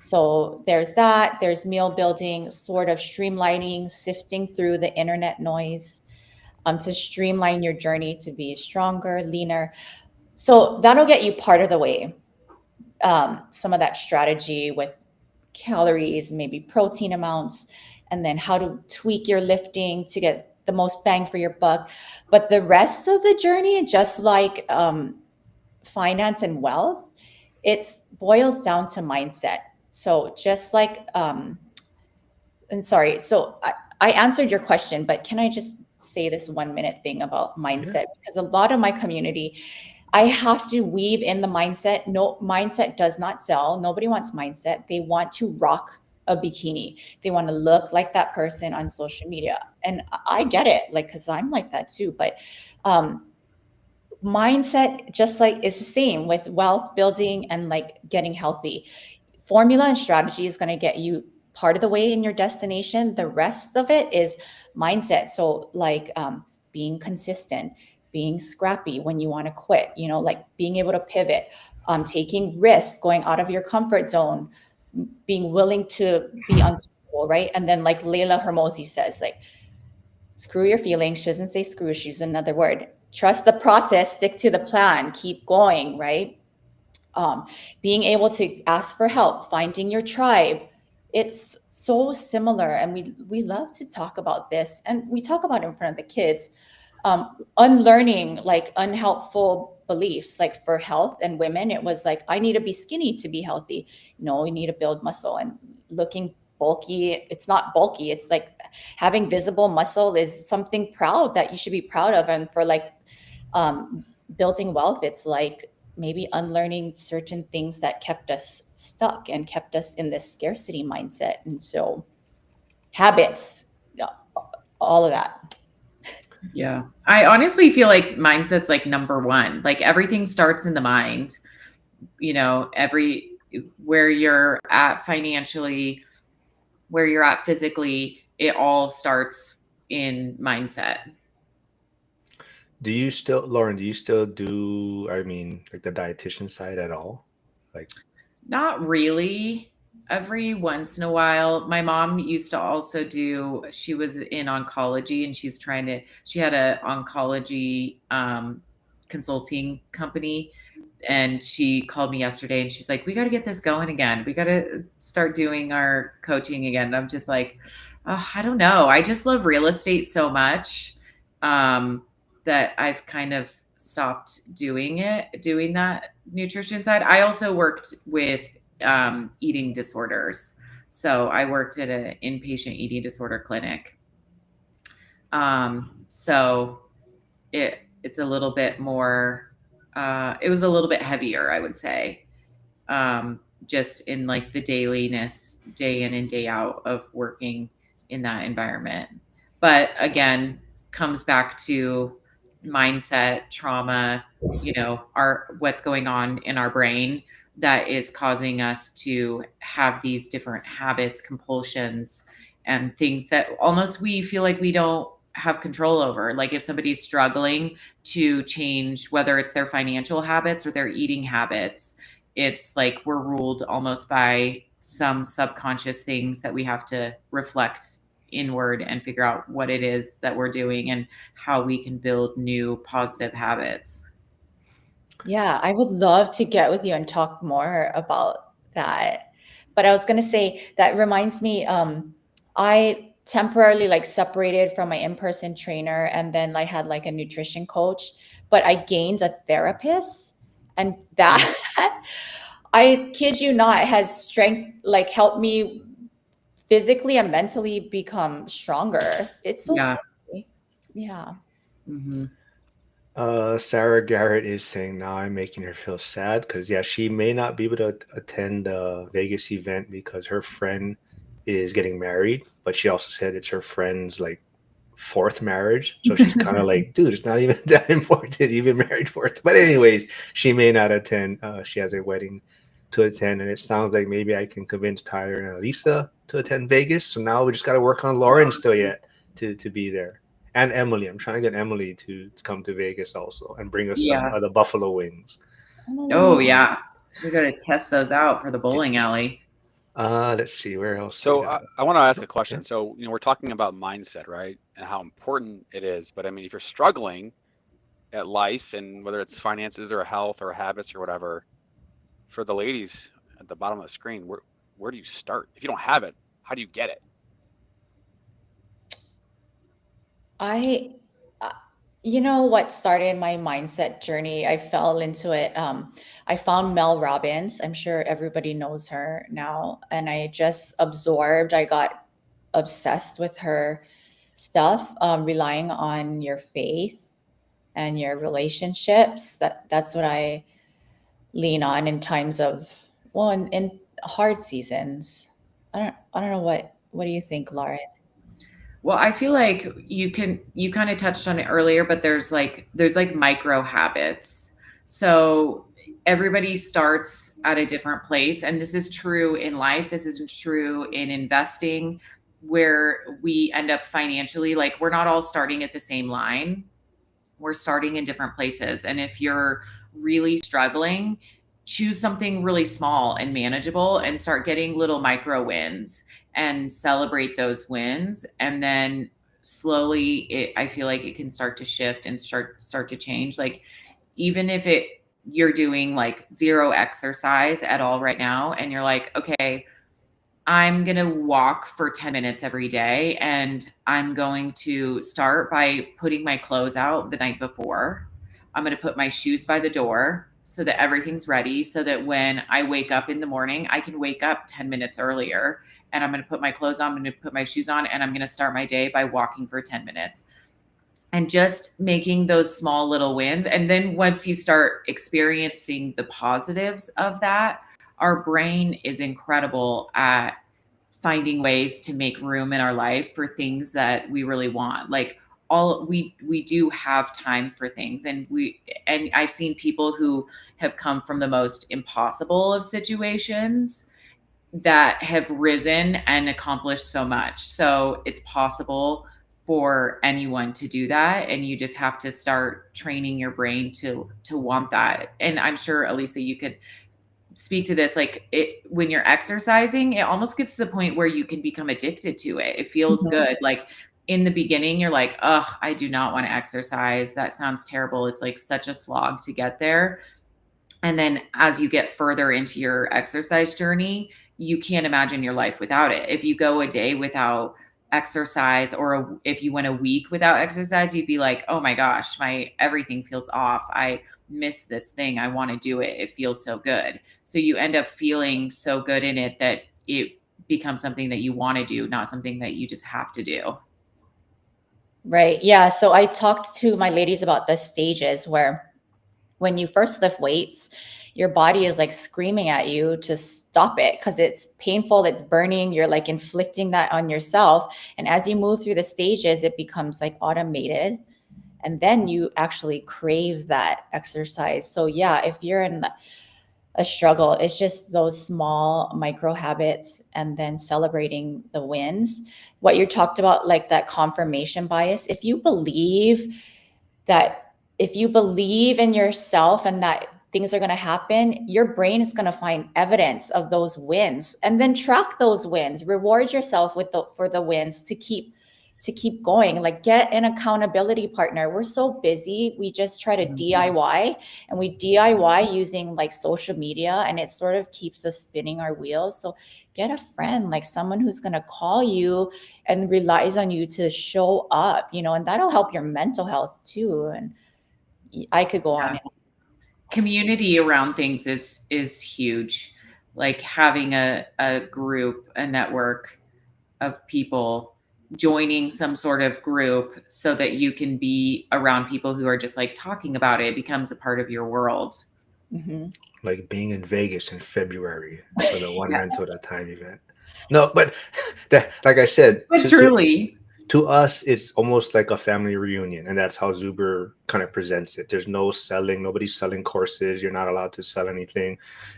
So there's that. There's meal building, sort of streamlining, sifting through the internet noise, to streamline your journey to be stronger, leaner. So that'll get you part of the way. Some of that strategy with calories, maybe protein amounts, and then how to tweak your lifting to get the most bang for your buck. But the rest of the journey, just like finance and wealth, it boils down to mindset. So just like, and sorry, so I answered your question, but can I just say this 1 minute thing about mindset? Yeah. Because a lot of my community, I have to weave in the mindset. No, mindset does not sell. Nobody wants mindset. They want to rock a bikini. They want to look like that person on social media. And I get it, like, because I'm like that too. But mindset, just like, is the same with wealth building and like getting healthy. Formula and strategy is going to get you part of the way in your destination. The rest of it is mindset. So like being consistent, being scrappy when you want to quit, like being able to pivot, taking risks, going out of your comfort zone, being willing to be uncomfortable, right? And then like Leila Hermosi says, like, screw your feelings. She doesn't say screw, she uses another word. Trust the process, stick to the plan, keep going, right? Being able to ask for help, finding your tribe. It's so similar. And we love to talk about this. And we talk about it in front of the kids. Unlearning like unhelpful beliefs, like for health and women, it was like, I need to be skinny to be healthy. No, you need to build muscle. And looking bulky, it's not bulky. It's like having visible muscle is something proud that you should be proud of. And for like building wealth, it's like maybe unlearning certain things that kept us stuck and kept us in this scarcity mindset. And so habits, all of that. Yeah. I honestly feel like mindset's like number one. Like everything starts in the mind, where you're at financially, where you're at physically, it all starts in mindset. Do you still, Lauren, do you still do, I mean, like the dietitian side at all? Like, Not really. Every once in a while, my mom used to also do, she was in oncology and she had a oncology consulting company. And she called me yesterday and she's like, we got to get this going again. We got to start doing our coaching again. And I'm just like, oh, I don't know. I just love real estate so much that I've kind of stopped doing that nutrition side. I also worked with eating disorders. So I worked at an inpatient eating disorder clinic. So it's a little bit more, it was a little bit heavier, I would say, just in like the dailiness, day in and day out of working in that environment. But again, comes back to mindset, trauma, what's going on in our brain that is causing us to have these different habits, compulsions, and things that almost we feel like we don't have control over. Like if somebody's struggling to change, whether it's their financial habits or their eating habits, it's like we're ruled almost by some subconscious things that we have to reflect inward and figure out what it is that we're doing and how we can build new positive habits. Yeah, I would love to get with you and talk more about that. But I was going to say that reminds me, I temporarily like separated from my in-person trainer and then I had like a nutrition coach, but I gained a therapist and that I kid you not has strength, like helped me physically and mentally become stronger. It's so funny. Yeah. Mm-hmm. Sarah Garrett is saying now I'm making her feel sad because yeah, she may not be able to attend the Vegas event because her friend is getting married, but she also said it's her friend's like fourth marriage. So she's kind of like, dude, it's not even that important, even married fourth. But anyways, she may not attend. She has a wedding to attend, and it sounds like maybe I can convince Tyler and Elisa to attend Vegas. So now we just got to work on Lauren still yet to be there. And Emily, I'm trying to get Emily to come to Vegas also and bring us some of the buffalo wings. Oh yeah, we got to test those out for the bowling alley. Let's see where else. So I want to ask a question. So we're talking about mindset, right, and how important it is. But I mean, if you're struggling at life, and whether it's finances or health or habits or whatever, for the ladies at the bottom of the screen, where do you start? If you don't have it, how do you get it? You know what started my mindset journey? I fell into it. I found Mel Robbins. I'm sure everybody knows her now. And I just absorbed, I got obsessed with her stuff, relying on your faith and your relationships. That's what I lean on in times of, well, in hard seasons. I don't know what do you think, Lauren? Well, I feel like you kind of touched on it earlier, but there's like micro habits. So everybody starts at a different place. And this is true in life. This isn't true in investing, where we end up financially. Like we're not all starting at the same line. We're starting in different places. And if you're really struggling, choose something really small and manageable and start getting little micro wins and celebrate those wins. And then slowly I feel like it can start to shift and start to change. Like even if you're doing like zero exercise at all right now, and you're like, okay, I'm going to walk for 10 minutes every day. And I'm going to start by putting my clothes out the night before. I'm going to put my shoes by the door so that everything's ready, so that when I wake up in the morning, I can wake up 10 minutes earlier. And I'm going to put my clothes on, I'm going to put my shoes on, and I'm going to start my day by walking for 10 minutes. And just making those small little wins. And then once you start experiencing the positives of that, our brain is incredible at finding ways to make room in our life for things that we really want. Like we do have time for things, and I've seen people who have come from the most impossible of situations that have risen and accomplished so much. So it's possible for anyone to do that, and you just have to start training your brain to want that. And I'm sure, Elisa, you could speak to this. Like, when you're exercising, it almost gets to the point where you can become addicted to it. It feels good. Like, in the beginning, you're like, oh, I do not want to exercise. That sounds terrible. It's like such a slog to get there. And then as you get further into your exercise journey, you can't imagine your life without it. If you go a day without exercise, or if you went a week without exercise, you'd be like, oh my gosh, my everything feels off. I miss this thing. I want to do it. It feels so good. So you end up feeling so good in it that it becomes something that you want to do, not something that you just have to do. Right. Yeah. So I talked to my ladies about the stages where when you first lift weights, your body is like screaming at you to stop it because it's painful, it's burning, you're like inflicting that on yourself. And as you move through the stages, it becomes like automated. And then you actually crave that exercise. So yeah, if you're in a struggle, it's just those small micro habits and then celebrating the wins. What you talked about, like that confirmation bias, if you believe in yourself and that things are going to happen, your brain is going to find evidence of those wins and then track those wins, reward yourself for the wins to keep going. Like, get an accountability partner. We're so busy. We just try to DIY, and we DIY using like social media, and it sort of keeps us spinning our wheels. So get a friend, like someone who's going to call you and relies on you to show up, and that'll help your mental health too. And I could go on. Community around things is huge. Like having a group, a network of people, joining some sort of group so that you can be around people who are just like talking about it becomes a part of your world. Mm-hmm. Like being in Vegas in February for the One Mental at a Time event. No, but that, like I said, but truly, to us, it's almost like a family reunion, and that's how Zuber kind of presents it. There's no selling, nobody's selling courses. You're not allowed to sell anything.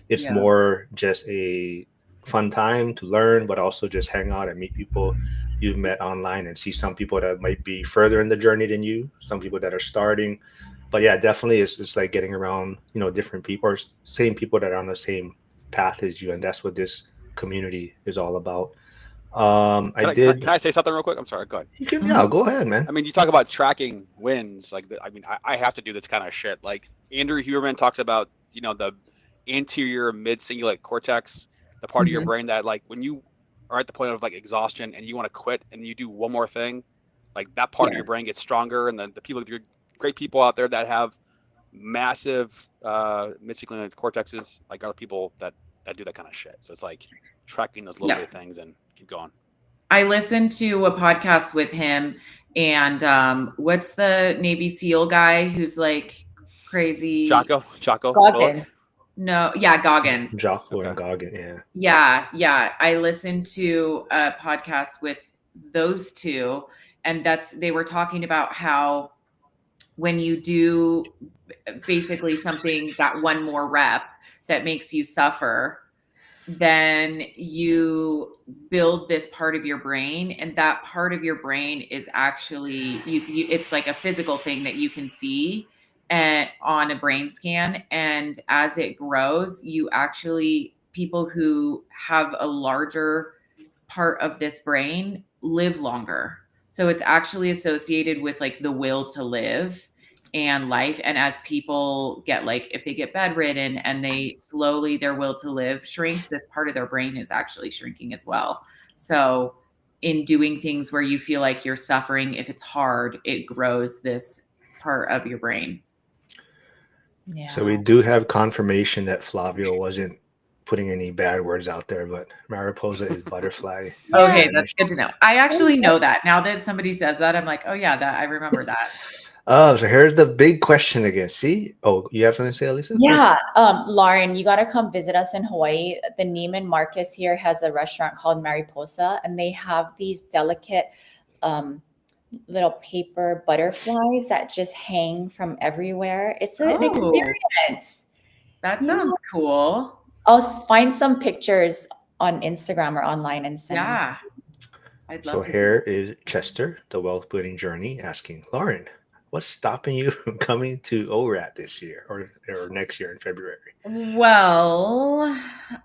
It's more just a fun time to learn, but also just hang out and meet people you've met online and see some people that might be further in the journey than you, some people that are starting. But yeah, definitely it's like getting around, different people or same people that are on the same path as you. And that's what this community is all about. Can I say something real quick? I'm sorry. Go ahead. You can, yeah, go ahead, man. I mean, you talk about tracking wins. Like, I have to do this kind of shit. Like Andrew Huberman talks about, the anterior mid-cingulate cortex, the part of your brain that, like, when you are at the point of like exhaustion and you want to quit and you do one more thing, like that part of your brain gets stronger. And then the people, great people out there that have massive mid-cingulate cortexes, like, are the people that do that kind of shit. So it's like tracking those little bit of things and keep going. I listened to a podcast with him, and what's the Navy SEAL guy who's like crazy? Jocko Goggins. No, yeah, Goggins. Jocko and Goggins, yeah. I listened to a podcast with those two, and they were talking about how when you do basically something, that one more rep that makes you suffer, then you build this part of your brain, and that part of your brain is actually it's like a physical thing that you can see on a brain scan. And as it grows, people who have a larger part of this brain live longer. So it's actually associated with like the will to live and life. And as people get, like, if they get bedridden and their will to live shrinks, this part of their brain is actually shrinking as well. So in doing things where you feel like you're suffering, if it's hard, it grows this part of your brain. Yeah. So we do have confirmation that Flavio wasn't putting any bad words out there, but Mariposa is butterfly. Okay, that's good to know. I actually know that. Now that somebody says that, I'm like, oh yeah, I remember that. Oh, so here's the big question again. See? Oh, you have something to say, Elisa? Yeah. Lauren, you got to come visit us in Hawaii. The Neiman Marcus here has a restaurant called Mariposa, and they have these delicate little paper butterflies that just hang from everywhere. It's an experience. That sounds cool. I'll find some pictures on Instagram or online and send them. I'd So love to see here that. is Chester, the wealth building journey, asking Lauren, what's stopping you from coming to ORAT this year or next year in February? Well,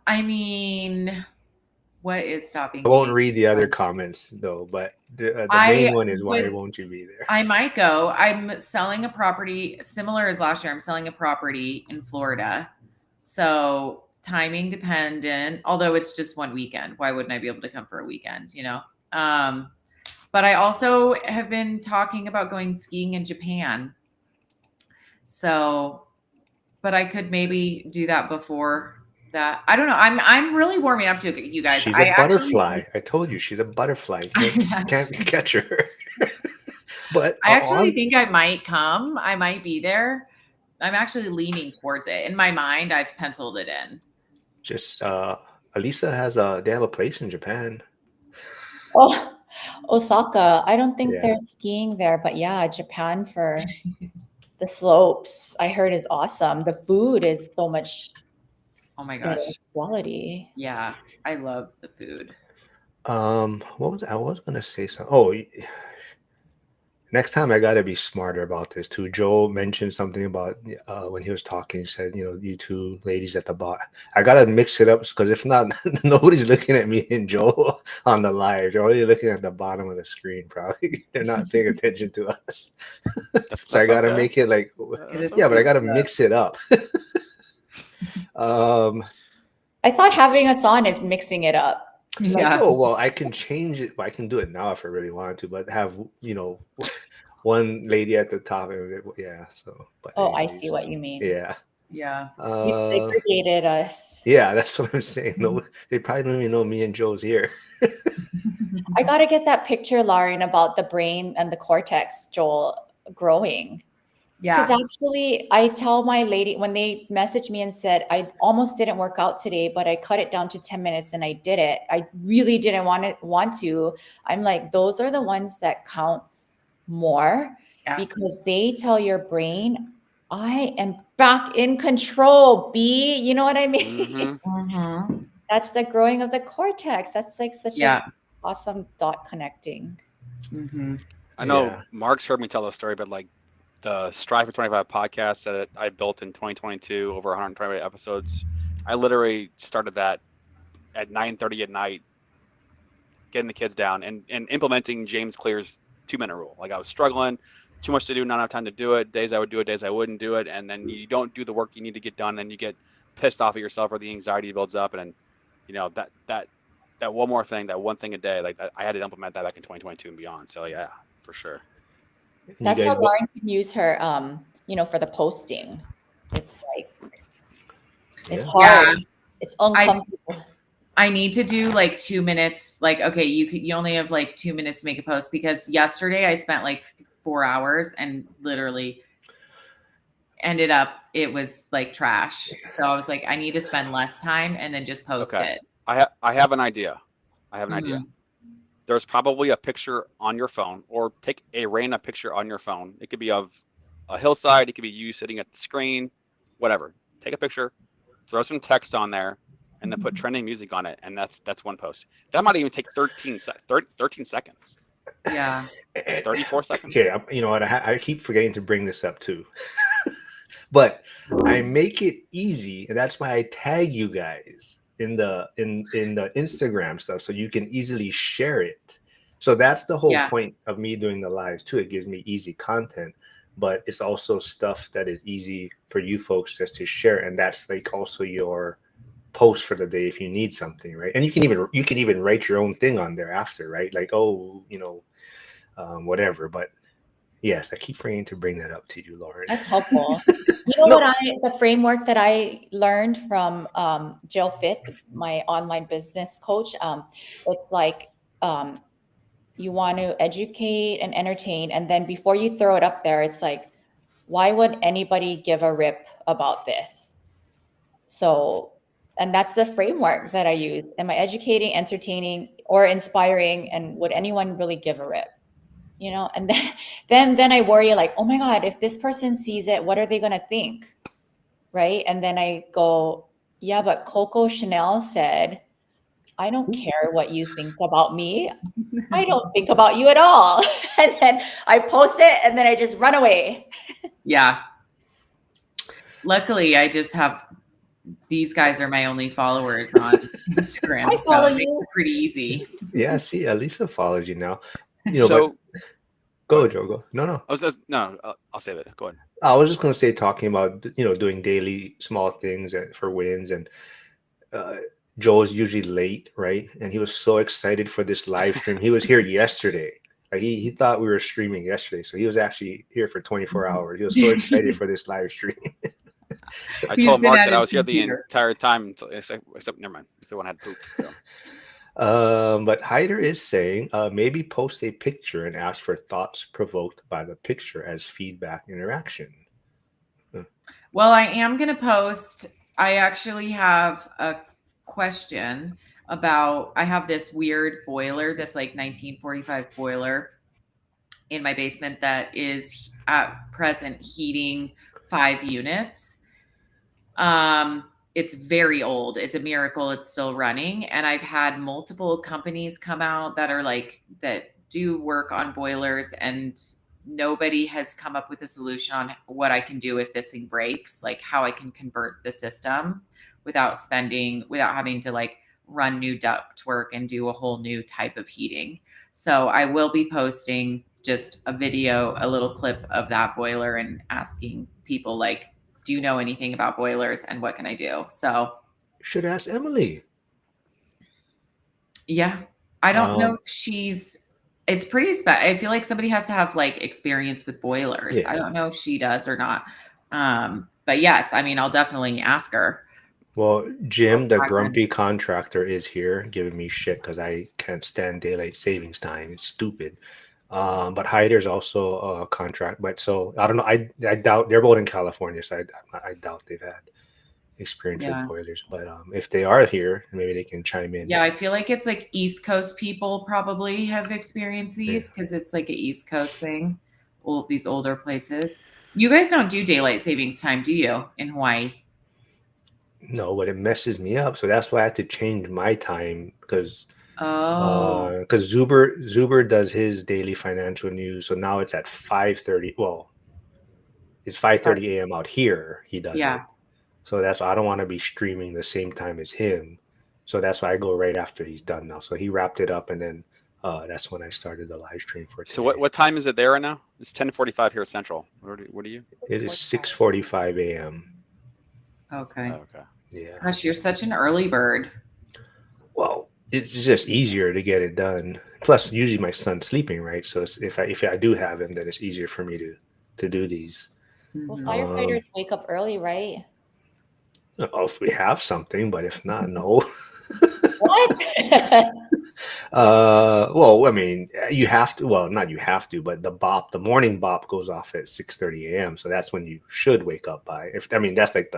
I mean, what is I stopping won't me? read the other comments though, but the I main one is why would won't you be there? I might go. I'm selling a property similar as last year. I'm selling a property in Florida. So timing dependent, although it's just one weekend. Why wouldn't I be able to come for a weekend, you know? Um, but I also have been talking about going skiing in Japan. So, but I could maybe do that before that. I don't know. I'm really warming up to it, you guys. She's a I actually butterfly. I told you she's a butterfly. You I can't actually catch her. But I actually on think I might come. I might be there. I'm actually leaning towards it. In my mind, I've penciled it in. just Alisa they have a place in Japan. Oh, Osaka. I don't think Yeah. they're skiing there, but yeah, Japan for the slopes. I heard is awesome. The food is so much Oh my better gosh. quality. Yeah, I love the food. I was gonna say something. Oh, next time I gotta be smarter about this too. Joel mentioned something about when he was talking. He said, you two ladies at the bot. I gotta mix it up because if not, nobody's looking at me and Joel on the live. They're only looking at the bottom of the screen. Probably they're not paying attention to us. So I That's gotta okay. make it like, It is yeah, but I gotta switched up. mix it up. I thought having us on is mixing it up. Yeah. Oh well, I can change it. I can do it now if I really wanted to, but have one lady at the top. Yeah. So, but Oh, I anyways, see what you mean. yeah. Yeah. You segregated us. Yeah, that's what I'm saying. No, they probably don't even know me and Joe's here. I got to get that picture, Lauren, about the brain and the cortex, Joel, growing. Because Yeah. actually, I tell my lady when they messaged me and said, I almost didn't work out today, but I cut it down to 10 minutes and I did it. I really didn't want to. I'm like, those are the ones that count more Yeah. because they tell your brain, I am back in control, B. You know what I mean? Mm-hmm. Mm-hmm. That's the growing of the cortex. That's like such Yeah. an awesome dot connecting. Mm-hmm. I know Yeah. Mark's heard me tell the story, but like the Strive for 25 podcast that I built in 2022, over 128 episodes. I literally started that at 9:30 at night, getting the kids down and implementing James Clear's 2-minute rule. Like I was struggling, too much to do, not enough time to do it. Days I would do it, days I wouldn't do it, and then you don't do the work you need to get done. Then you get pissed off at yourself, or the anxiety builds up, and then that one more thing, that one thing a day, like that, I had to implement that back in 2022 and beyond. So yeah, for sure. That's You how guys Lauren can use her, for the posting. It's like, it's Yeah. hard. It's uncomfortable. I need to do like 2 minutes. Like, okay, you only have like 2 minutes to make a post because yesterday I spent like 4 hours and literally ended up it was like trash. So I was like, I need to spend less time and then just post Okay. it. I have an idea. I have an idea. Mhm. There's probably a picture on your phone, or take a random picture on your phone. It could be of a hillside. It could be you sitting at the screen, whatever. Take a picture, throw some text on there, and then put trending music on it. And that's one post. That might even take 13 seconds, Yeah. 34 seconds. Okay, you know what? I keep forgetting to bring this up too. But I make it easy, and that's why I tag you guys in the Instagram stuff so you can easily share it. So that's the whole Yeah. point of me doing the lives too. It gives me easy content, but it's also stuff that is easy for you folks just to share, and that's like also your post for the day if you need something, right? And you can even write your own thing on there after, right? Like, whatever. But yes, I keep forgetting to bring that up to you, Lauren. That's helpful. You know the framework that I learned from Jill Fit, my online business coach. It's like you want to educate and entertain, and then before you throw it up there, it's like, why would anybody give a rip about this? So, and that's the framework that I use. Am I educating, entertaining, or inspiring? And would anyone really give a rip? And then I worry like, oh my God, if this person sees it, what are they going to think? Right. And then I go, yeah, but Coco Chanel said, I don't care what you think about me. I don't think about you at all. And then I post it and then I just run away. Yeah. Luckily, I just have these guys are my only followers on Instagram, I so follow it makes you. it pretty easy. Yeah, see, Alisa follows you now. You know, So but go, Joe, go. No. I'll save it. Go ahead. I was just going to say, talking about, doing daily small things for wins, and uh, Joe is usually late, right? And he was so excited for this live stream. He was here yesterday. Like he thought we were streaming yesterday, so he was actually here for 24 hours. He was so excited for this live stream. I He's told been Mark at that I his was here the computer. entire time, except never mind. Except when I had poop. So. But Hyder is saying maybe post a picture and ask for thoughts provoked by the picture as feedback interaction. Well, I am going to post. I actually have a question about. I have this weird boiler, this like 1945 boiler in my basement that is at present heating 5 units. It's very old. It's a miracle it's still running. And I've had multiple companies come out that are like, that do work on boilers, and nobody has come up with a solution on what I can do if this thing breaks, like how I can convert the system without having to like run new ductwork and do a whole new type of heating. So I will be posting just a video, a little clip of that boiler, and asking people like, do you know anything about boilers and what can I do? So Should ask Emily. yeah, I don't know if it's pretty I feel like somebody has to have like experience with boilers. Yeah. I don't know if she does or not. But yes, I mean, I'll definitely ask her. Well, Jim, the grumpy contractor, is here giving me shit because I can't stand daylight savings time. It's stupid. But Hyder's also a contract. But so I don't know. I doubt they're both in California, so I doubt they've had experience with boilers. But if they are here, maybe they can chime in. Yeah, I feel like it's like East Coast people probably have experienced these because it's like an East Coast thing. All of these older places. You guys don't do daylight savings time, do you, in Hawaii? No, but it messes me up. So that's why I had to change my time because Zuber does his daily financial news. So now it's at 5:30. Well, it's 5:30 a.m. out here. He does it. So that's why I don't want to be streaming the same time as him. So that's why I go right after he's done now. So he wrapped it up, and then that's when I started the live stream for today. So what time is it there right now? It's 10:45 here Central. What are you? It is 6:45 a.m. Okay. Okay. Yeah. Gosh, you're such an early bird. Well, it's just easier to get it done. Plus, usually my son's sleeping, right? So if I do have him, then it's easier for me to do these. Well, firefighters wake up early, right? If we have something, but if not, no. What? Well, I mean, you have to. Well, not you have to, but the morning bop goes off at 6:30 a.m. So that's when you should wake up by. That's like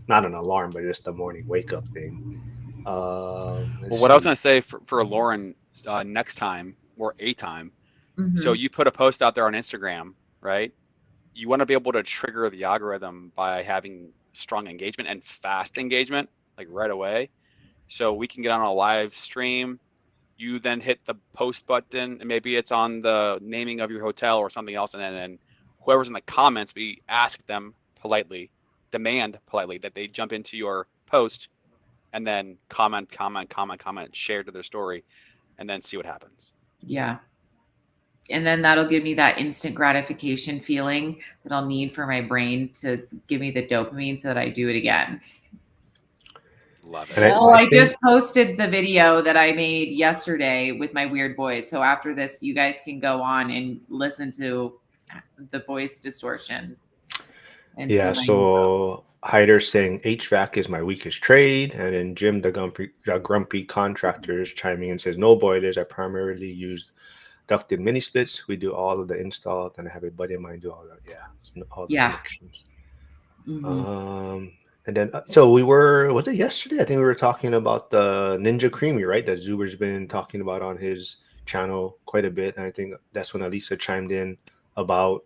not an alarm, but just the morning wake up thing. Well, what I was going to say for Lauren next time or a time. So you put a post out there on Instagram, right? You want to be able to trigger the algorithm by having strong engagement and fast engagement, like right away. So we can get on a live stream. You then hit the post button, and maybe it's on the naming of your hotel or something else. And then whoever's in the comments, we ask them politely, demand politely that they jump into your post and then comment, share to their story, and then see what happens. Yeah. And then that'll give me that instant gratification feeling that I'll need for my brain to give me the dopamine so that I do it again. Love it. I just posted the video that I made yesterday with my weird voice. So after this, you guys can go on and listen to the voice distortion. Yeah, so Hyder's saying HVAC is my weakest trade. And then Jim, the grumpy contractor, is chiming in and says, no boilers. I primarily use ducted mini splits. We do all of the install, then I have a buddy of mine do all the connections. And then so was it yesterday? I think we were talking about the Ninja Creamy, right? That Zuber's been talking about on his channel quite a bit. And I think that's when Alisa chimed in about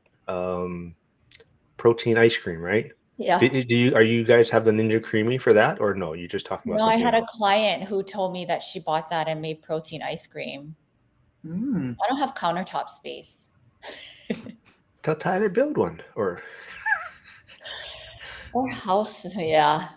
protein ice cream, right? Yeah. Are you guys have the Ninja Creamy for that, or no? You just talking about No, I something had a else? client who told me that she bought that and made protein ice cream. Mm. I don't have countertop space. Tell Tyler build one, or Or house, yeah.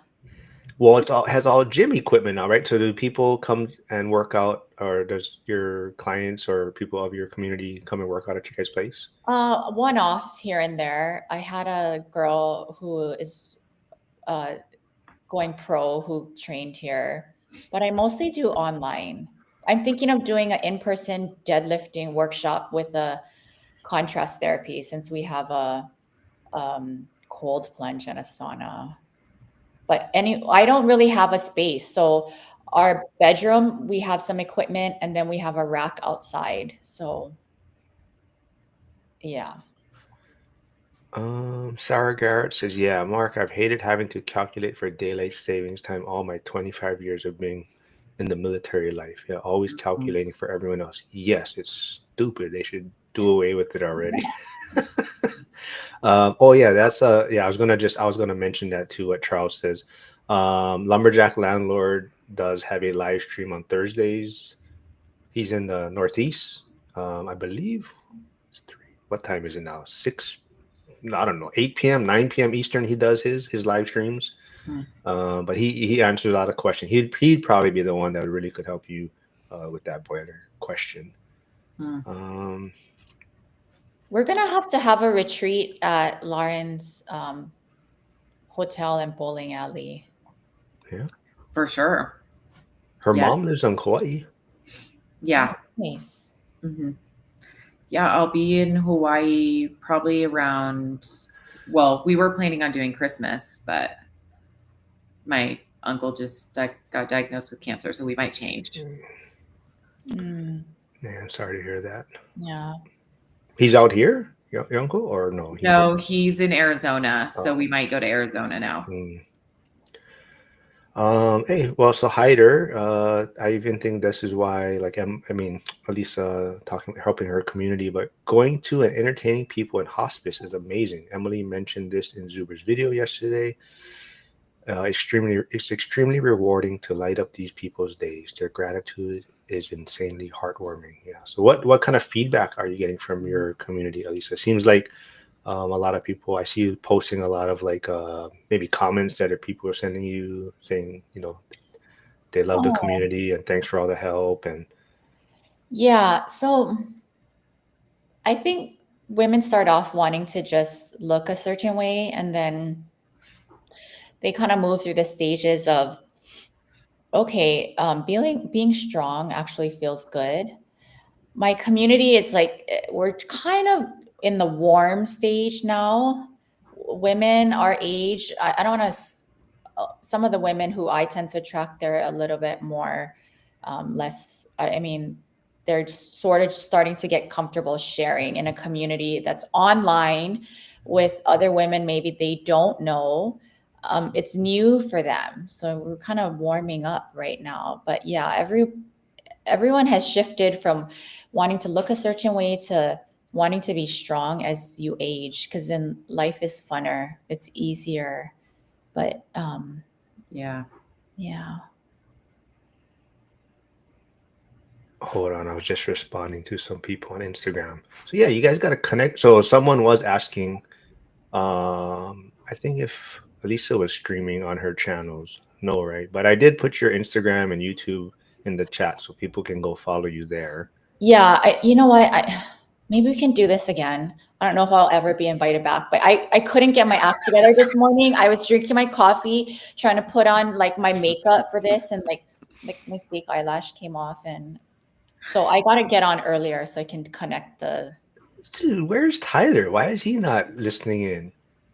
well, it's all has all gym equipment now, right? So do people come and work out, or does your clients or people of your community come and work out at your guys' place? One-offs here and there. I had a girl who is uh, going pro who trained here, but I mostly do online. I'm thinking of doing an in-person deadlifting workshop with a contrast therapy since we have a cold plunge and a sauna. But I don't really have a space. So our bedroom, we have some equipment and then we have a rack outside. So yeah. Sarah Garrett says, "Yeah, Mark, I've hated having to calculate for daylight savings time all my 25 years of being in the military life. Yeah, always calculating for everyone else. Yes, it's stupid. They should do away with it already." Oh yeah, that's yeah. I was gonna mention that too. What Charles says, Lumberjack Landlord does have a live stream on Thursdays. He's in the Northeast, I believe. It's three. What time is it now? 6. I don't know, 8 p.m., 9 p.m. Eastern. He does his live streams. Hmm. But he answers a lot of questions. He'd probably be the one that really could help you with that boiler question. Hmm. We're gonna have to have a retreat at Lauren's hotel and bowling alley. Yeah, For sure. her Yes. mom lives in Kauai. Yeah. Nice. Hmm. Yeah, I'll be in Hawaii probably around, well, we were planning on doing Christmas, but my uncle just got diagnosed with cancer, so we might change. Mm, Man, sorry to hear that. yeah. He's out here, your uncle, or no? No, he's in Arizona, so Oh. we might go to Arizona now. Hey, well, so Hyder, I even think this is why, like, I mean, Elisa helping her community, but going to and entertaining people in hospice is amazing. Emily mentioned this in Zuber's video yesterday. It's extremely rewarding to light up these people's days. Their gratitude is insanely heartwarming. Yeah. So, what kind of feedback are you getting from your community, Elisa? Seems like a lot of people, I see you posting a lot of like maybe comments that people are sending you saying, they love the Oh. community and thanks for all the help. And Yeah. So I think women start off wanting to just look a certain way and then they kind of move through the stages of, okay, being strong actually feels good. My community is like, we're kind of in the warm stage now. Women our age, I don't want to, some of the women who I tend to attract, they're a little bit more less, I mean, they're sort of starting to get comfortable sharing in a community that's online with other women maybe they don't know. It's new for them, so we're kind of warming up right now. But yeah, everyone has shifted from wanting to look a certain way to wanting to be strong as you age, because then life is funner, it's easier. But Yeah. hold on, I was just responding to some people on Instagram. So yeah, you guys got to connect. So someone was asking, I think if Elisa was streaming on her channels. No, right? But I did put your Instagram and YouTube in the chat so people can go follow you there. Yeah, you know what? Maybe we can do this again. I don't know if I'll ever be invited back, but I couldn't get my act together this morning. I was drinking my coffee, trying to put on like my makeup for this, and like my fake eyelash came off, and so I got to get on earlier so I can connect the. Dude, where's Tyler? Why is he not listening in?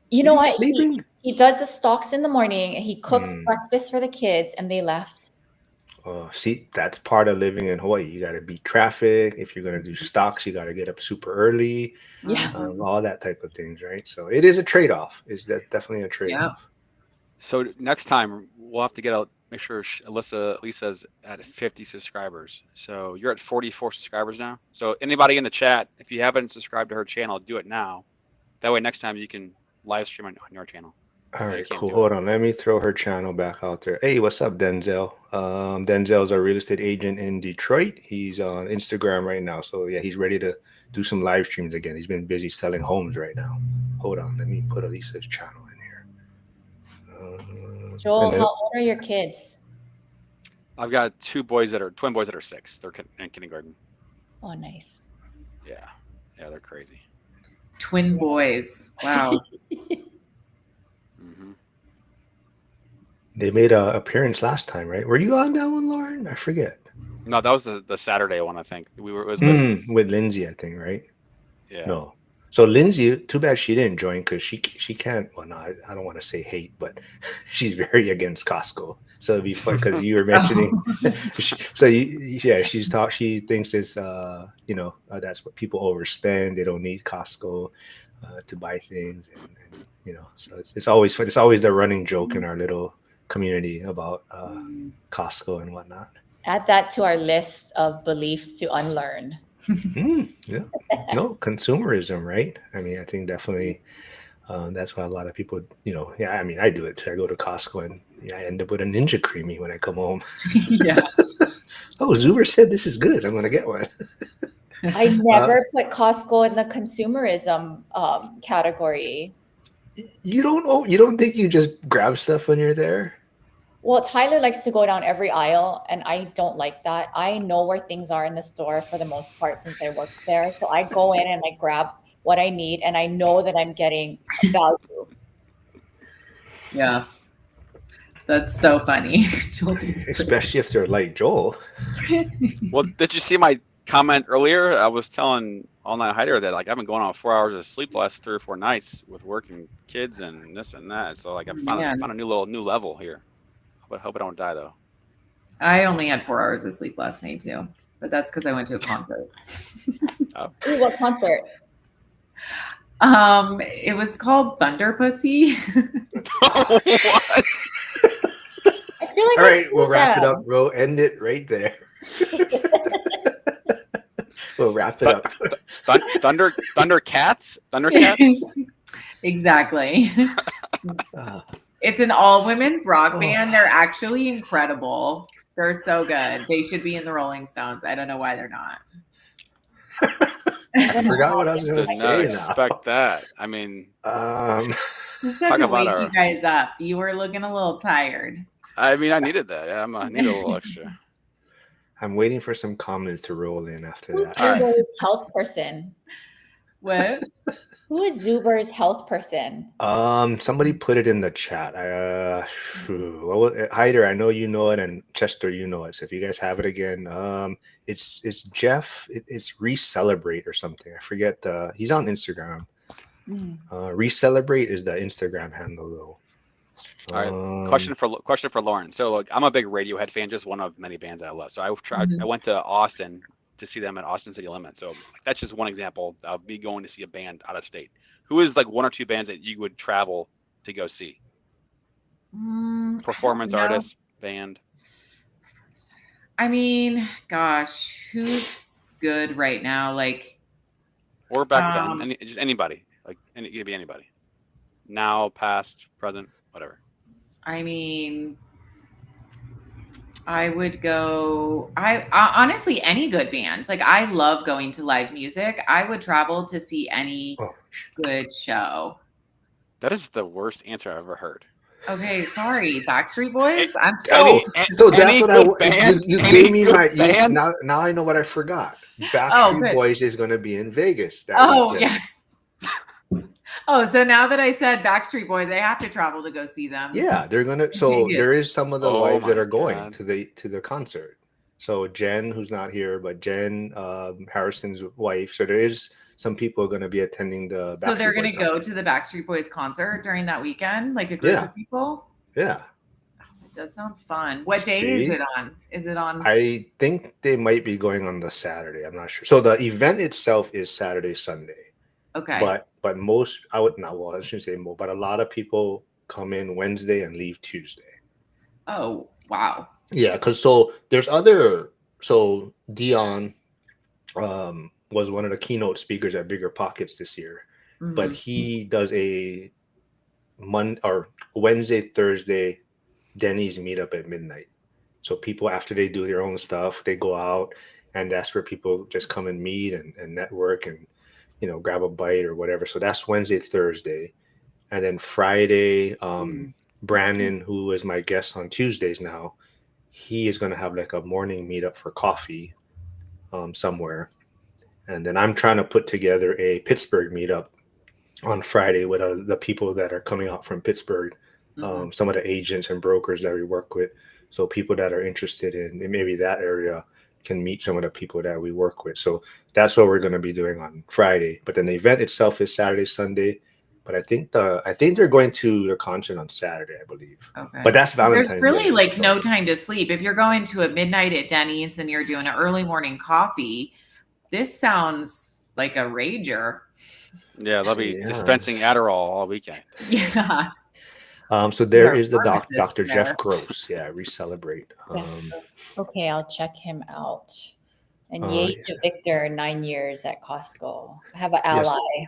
You know Is he what? sleeping? He does the stalks in the morning. He cooks Hmm. breakfast for the kids, and they left. See, that's part of living in Hawaii. You got to beat traffic. If you're going to do stocks, you got to get up super early. Yeah. All that type of things, right? So it is a trade-off. Is that definitely a trade-off? So next time we'll have to get out, make sure Lisa's at 50 subscribers. So you're at 44 subscribers now. So anybody in the chat, if you haven't subscribed to her channel, do it now. That way next time you can live stream on your channel. All She right, can't cool. do Hold it. on. Let me throw her channel back out there. Hey, what's up, Denzel? Denzel's a real estate agent in Detroit. He's on Instagram right now. So yeah, he's ready to do some live streams again. He's been busy selling homes right now. Hold on. Let me put Elisa's channel in here. Joel, And then, how old are your kids? I've got twin boys that are 6. They're in kindergarten. Oh, nice. Yeah, they're crazy. Twin boys. Wow. Hmm. they made an appearance last time, right? Were you on that one, Lauren? I forget. No, that was the Saturday one. I think it was with With Lindsay, I think, right? yeah. No. So Lindsay, too bad she didn't join because she can't. Well, no, I don't want to say hate, but she's very against Costco. So it'd be fun because you were mentioning. She thinks it's that's what people overspend. They don't need Costco to buy things, and so it's always fun. It's always the running joke in our little community about Costco and whatnot. Add that to our list of beliefs to unlearn. Yeah. No, consumerism, right? I mean, I think definitely that's why a lot of people, I mean, I do it too. I go to Costco and I end up with a Ninja Creamy when I come home. Yeah. Oh, Zuber said this is good. I'm going to get one. I never put Costco in the consumerism category. You don't think you just grab stuff when you're there? Well, Tyler likes to go down every aisle, and I don't like that. I know where things are in the store for the most part since I work there. So I go in and I grab what I need, and I know that I'm getting value. Yeah. That's so funny. Especially if they're like Joel. Well, did you see my comment earlier? I was telling All Night Hider that like I've been going on 4 hours of sleep the last 3 or 4 nights with working kids and this and that. So like I found a new level here. But hope I don't die though. I only had 4 hours of sleep last night too, but that's because I went to a concert. Ooh, what concert? It was called Thunder Pussy. What? I feel like All right, we'll wrap it up. We'll end it right there. We'll wrap it up. Thundercats? Thundercats? Exactly. It's an all women's rock band. They're actually incredible. They're so good. They should be in the Rolling Stones. I don't know why they're not. I forgot what I was going to Did say not now. expect that. I mean, Just had to wake you guys up. You were looking a little tired. I needed that. Yeah, I need a little extra. I'm waiting for some comments to roll in after Who's that. Zuber's health person? What? Who is Zuber's health person? Somebody put it in the chat. Hyder, I know you know it, and Chester, you know it. So if you guys have it again, it's Jeff. It's Recelebrate or something. I forget. He's on Instagram. Recelebrate is the Instagram handle though. All right. Question for Lauren. So look, I'm a big Radiohead fan, just one of many bands that I love. So I went to Austin to see them at Austin City Limits. So that's just one example of me going to see a band out of state. Who is like 1 or 2 bands that you would travel to go see? Performance artist, band. I mean, gosh, who's good right now? Like, or back then, just anybody. Like, it could be anybody. Now, past, present, whatever. I mean, I would go. I honestly, any good band. Like, I love going to live music. I would travel to see any good show. That is the worst answer I've ever heard. Okay, sorry, Backstreet Boys. So that's what you gave me my. Now I know what I forgot. Backstreet Boys is going to be in Vegas. Yeah. So now that I said Backstreet Boys, I have to travel to go see them. Yeah, they're gonna. So there is some of the wives that are going to the concert. So Jen, who's not here, but Jen, Harrison's wife. So there is some people are going to be attending the. So they're going to go to the Backstreet Boys concert during that weekend, like a group of people. Yeah. It does sound fun. What day is it on? Is it on? I think they might be going on the Saturday. I'm not sure. So the event itself is Saturday, Sunday. Okay. But most, I shouldn't say more, but a lot of people come in Wednesday and leave Tuesday. Oh, wow. Yeah, because there's Dion was one of the keynote speakers at Bigger Pockets this year, but he does a Wednesday, Thursday, Denny's meetup at midnight. So people, after they do their own stuff, they go out, and that's where people just come and meet and network and, grab a bite or whatever. So that's Wednesday, Thursday. And then Friday, Brandon, who is my guest on Tuesdays now, he is going to have like a morning meetup for coffee somewhere. And then I'm trying to put together a Pittsburgh meetup on Friday with the people that are coming out from Pittsburgh, some of the agents and brokers that we work with. So people that are interested in maybe that area can meet some of the people that we work with. So that's what we're going to be doing on Friday. But then the event itself is Saturday, Sunday. But I think they're going to the concert on Saturday, I believe. Okay. But that's Valentine's There's really Day, like so. no time to sleep. If you're going to a midnight at Denny's and you're doing an early morning coffee, this sounds like a rager. Yeah, they'll be Yeah. dispensing Adderall all weekend. Yeah. So there Our is the pharmacist Dr. there. Jeff Gross. Yeah, Recelebrate. Okay, I'll check him out. And Oh, yay yes. to Victor, 9 years at Costco. I have an Yes. ally.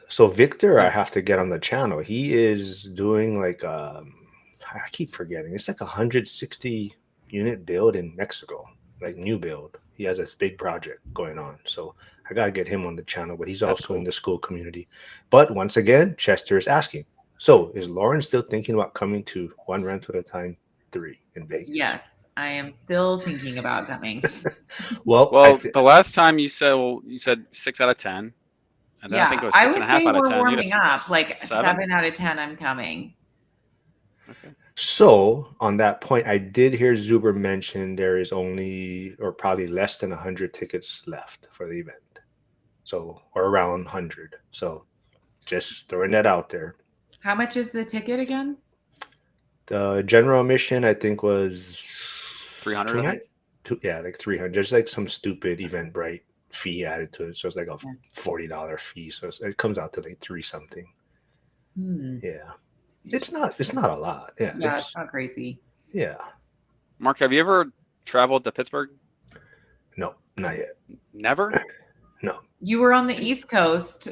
So Victor, I have to get on the channel. He is doing like I keep forgetting. It's like 160 unit build in Mexico, like new build. He has this big project going on. So I gotta get him on the channel, but he's That's also in cool. the school community. But once again, Chester is asking. So is Lauren still thinking about coming to One Rental at a Time 3 in Vegas? Yes, I am still thinking about coming. Well, Well, the last time you said 6 out of 10, and then I Yeah, think it was I 6 would and a half say out of we're 10. You warming had a up. Like 7 out of 10, I'm coming. Okay. So on that point, I did hear Zuber mention there is only or probably less than 100 tickets left for the event. So, or around 100. So just throwing that out there. How much is the ticket again? The general admission, I think, was 300, I think. yeah, like 300. There's like some stupid Eventbrite fee added to it. So it's like a $40 fee. So it comes out to like 3 something. Yeah. It's not a lot. Yeah. Yeah, it's not crazy. Yeah. Mark, have you ever traveled to Pittsburgh? No, not yet. Never? No. You were on the East Coast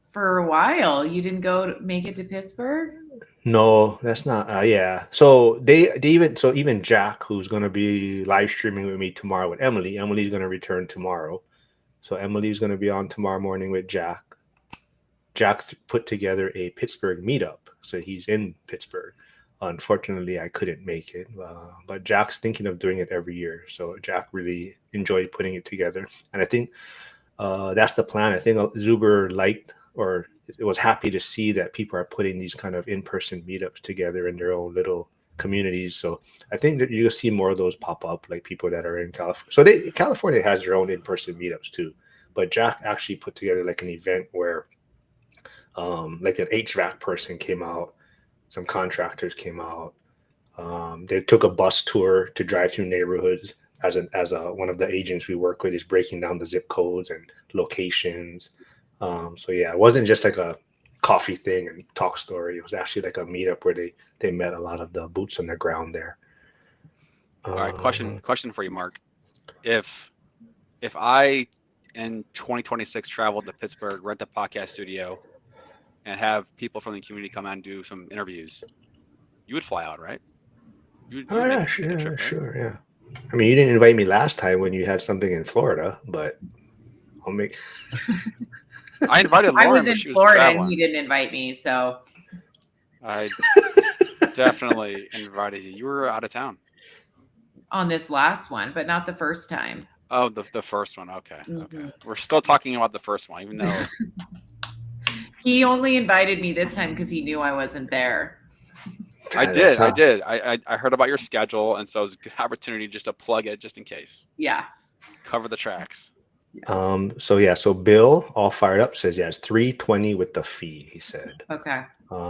for a while. You didn't make it to Pittsburgh? No, that's not. Yeah. So even Jack, who's going to be live streaming with me tomorrow with Emily. Emily's going to return tomorrow. So Emily's going to be on tomorrow morning with Jack. Jack put together a Pittsburgh meetup. So he's in Pittsburgh. Unfortunately, I couldn't make it. But Jack's thinking of doing it every year. So Jack really enjoyed putting it together. And I think that's the plan. I think Zuber liked or was happy to see that people are putting these kind of in-person meetups together in their own little communities. So I think that you'll see more of those pop up, like people that are in California. So California has their own in-person meetups too. But Jack actually put together like an event where like an HVAC person came out, some contractors came out. They took a bus tour to drive through neighborhoods. As one of the agents we work with is breaking down the zip codes and locations. So yeah, it wasn't just like a coffee thing and talk story. It was actually like a meetup where they met a lot of the boots on the ground there. All right, question for you, Mark. If I in 2026 traveled to Pittsburgh, rent a podcast studio, and have people from the community come out and do some interviews, you would fly out, right? Yeah, sure, yeah. I mean, you didn't invite me last time when you had something in Florida, but I'll make. I invited Lauren. I was but in she Florida traveling. and he didn't invite me, so I definitely invited you. You were out of town. on this last one, but not the first time. Oh, the first one. Okay. Okay. Mhm. We're still talking about the first one, even though He only invited me this time because he knew I wasn't there. I did. I heard about your schedule, and so it was a good opportunity just to plug it just in case. Yeah. Cover the tracks. So Bill, all fired up, says it's $320 with the fee. He said. Okay.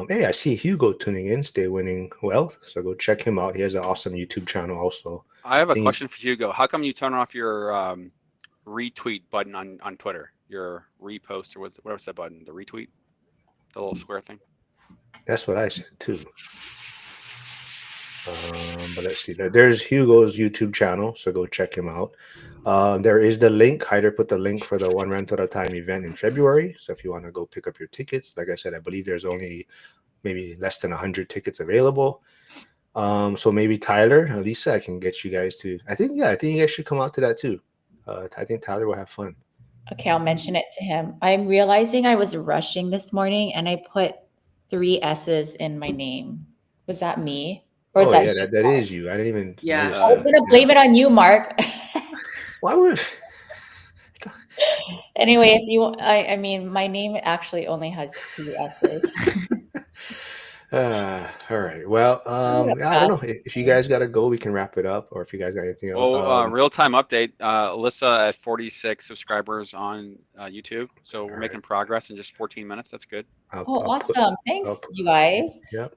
Hey, I see Hugo tuning in. Stay winning wealth. So go check him out. He has an awesome YouTube channel also. I have a question for Hugo. How come you turn off your retweet button on Twitter? Your repost or what's that button? The retweet, the little square thing. That's what I said too. But let's see. There's Hugo's YouTube channel, so go check him out. There is the link. Hyder put the link for the One Rental at a Time event in February. So if you want to go pick up your tickets, like I said, I believe there's only maybe less than 100 tickets available. So maybe Tyler, Lisa, I can get you guys to. I think you guys should come out to that too. I think Tyler will have fun. Okay, I'll mention it to him. I'm realizing I was rushing this morning and I put 3 S's in my name. Was that me? Or is Oh that yeah, you? that is you. I didn't even Yeah. notice I was that. gonna blame it on you, Mark. Why would? Anyway, if you, I mean, my name actually only has 2 S's. All right. Well, I don't know if you guys got to go. We can wrap it up, or if you guys got anything else. Well, real-time update. Alyssa at 46 subscribers on YouTube. So we're making progress in just 14 minutes. That's good. I'll Oh, put- awesome. Thanks, I'll put- you guys. Yep.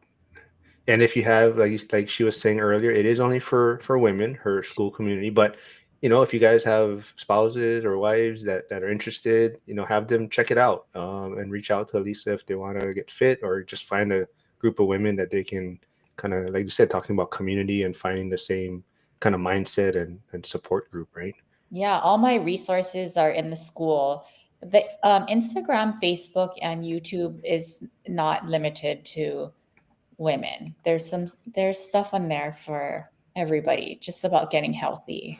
And if you have, like she was saying earlier, it is only for women, her school community. But if you guys have spouses or wives that are interested, have them check it out, and reach out to Lisa if they want to get fit, or just find a group of women that they can kind of, like you said, talking about community and finding the same kind of mindset and support group, right? Yeah, all my resources are in the school. The Instagram, Facebook, and YouTube is not limited to women. There's stuff on there for everybody, just about getting healthy.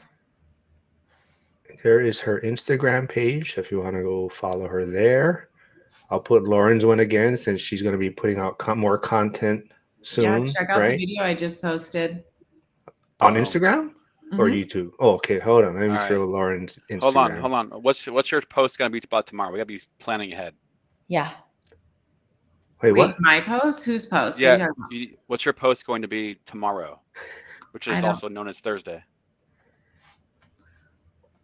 There is her Instagram page if you want to go follow her there. I'll put Lauren's one again since she's going to be putting out more content soon. Yeah, check out right? the video I just posted. On Oh. Instagram or Mhm. YouTube. Oh, okay. Hold on. Let me All throw right. Lauren's Instagram. Hold on. What's your post gonna be about tomorrow? We gotta be planning ahead. Yeah. Wait, Wait, what? my post? Whose post? What are you Yeah. talking about? What's your post going to be tomorrow, which I is don't- also known as Thursday?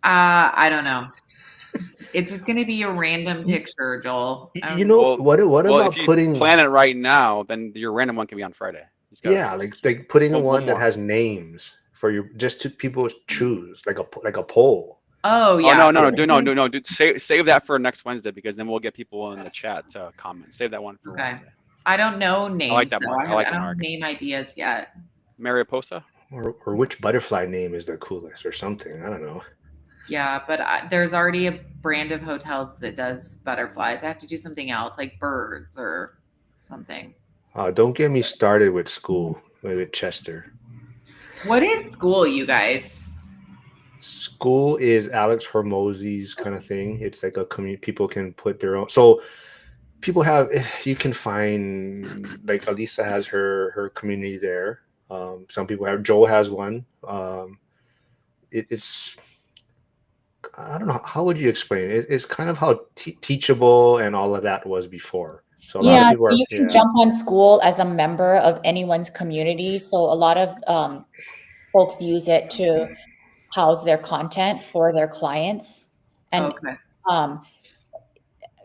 I don't know. It's just going to be a random picture, Joel. What Well, about if you putting plan it right now, then your random one can be on Friday. Just gotta- yeah, like putting One one that more. has names for your just to people choose like a poll. Oh, Oh yeah. no, dude. Save that for next Wednesday because then we'll get people in the chat to comment. Save that one for Okay. Wednesday. I don't know names. I like that, though. Mark. I I like it, don't Mark. have name ideas yet. Mariposa. Or which butterfly name is the coolest or something. I don't know. Yeah, but there's already a brand of hotels that does butterflies. I have to do something else, like birds or something. Don't get me started with school with Chester. What is school, you guys? School is Alex Hormozzi's kind of thing. It's like a community. People can put their own. So people have. You can find like Alisa has her community there. Some people have. Joel has one. It's. I don't know. How would you explain it? It's kind of how teachable and all of that was before. So a lot of Yeah, people so are, you can jump on school as a member of anyone's community. So a lot of folks use it to house their content for their clients. And Okay.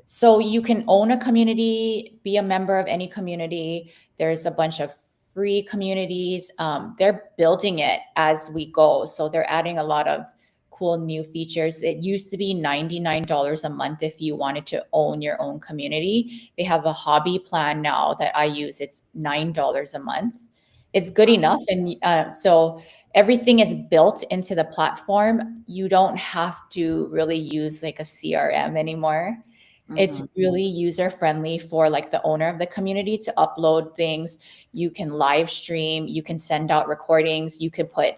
so you can own a community, be a member of any community. There's a bunch of free communities. They're building it as we go. So they're adding a lot of cool new features. It used to be $99 a month if you wanted to own your own community. They have a hobby plan now that I use. It's $9 a month. It's good enough. And so everything is built into the platform. You don't have to really use like a CRM anymore. It's really user friendly for like the owner of the community to upload things. You can live stream, you can send out recordings, you could put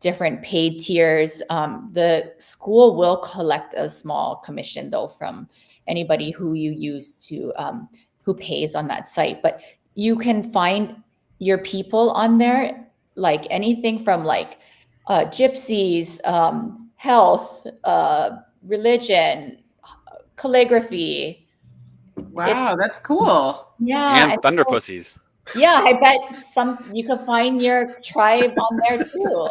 different paid tiers. The school will collect a small commission though from anybody who you use to who pays on that site. But you can find your people on there, like anything from like gypsies, health, religion, calligraphy. Wow, that's cool. Yeah. And Thunder so- Pussies. Yeah, I bet you could find your tribe on there too.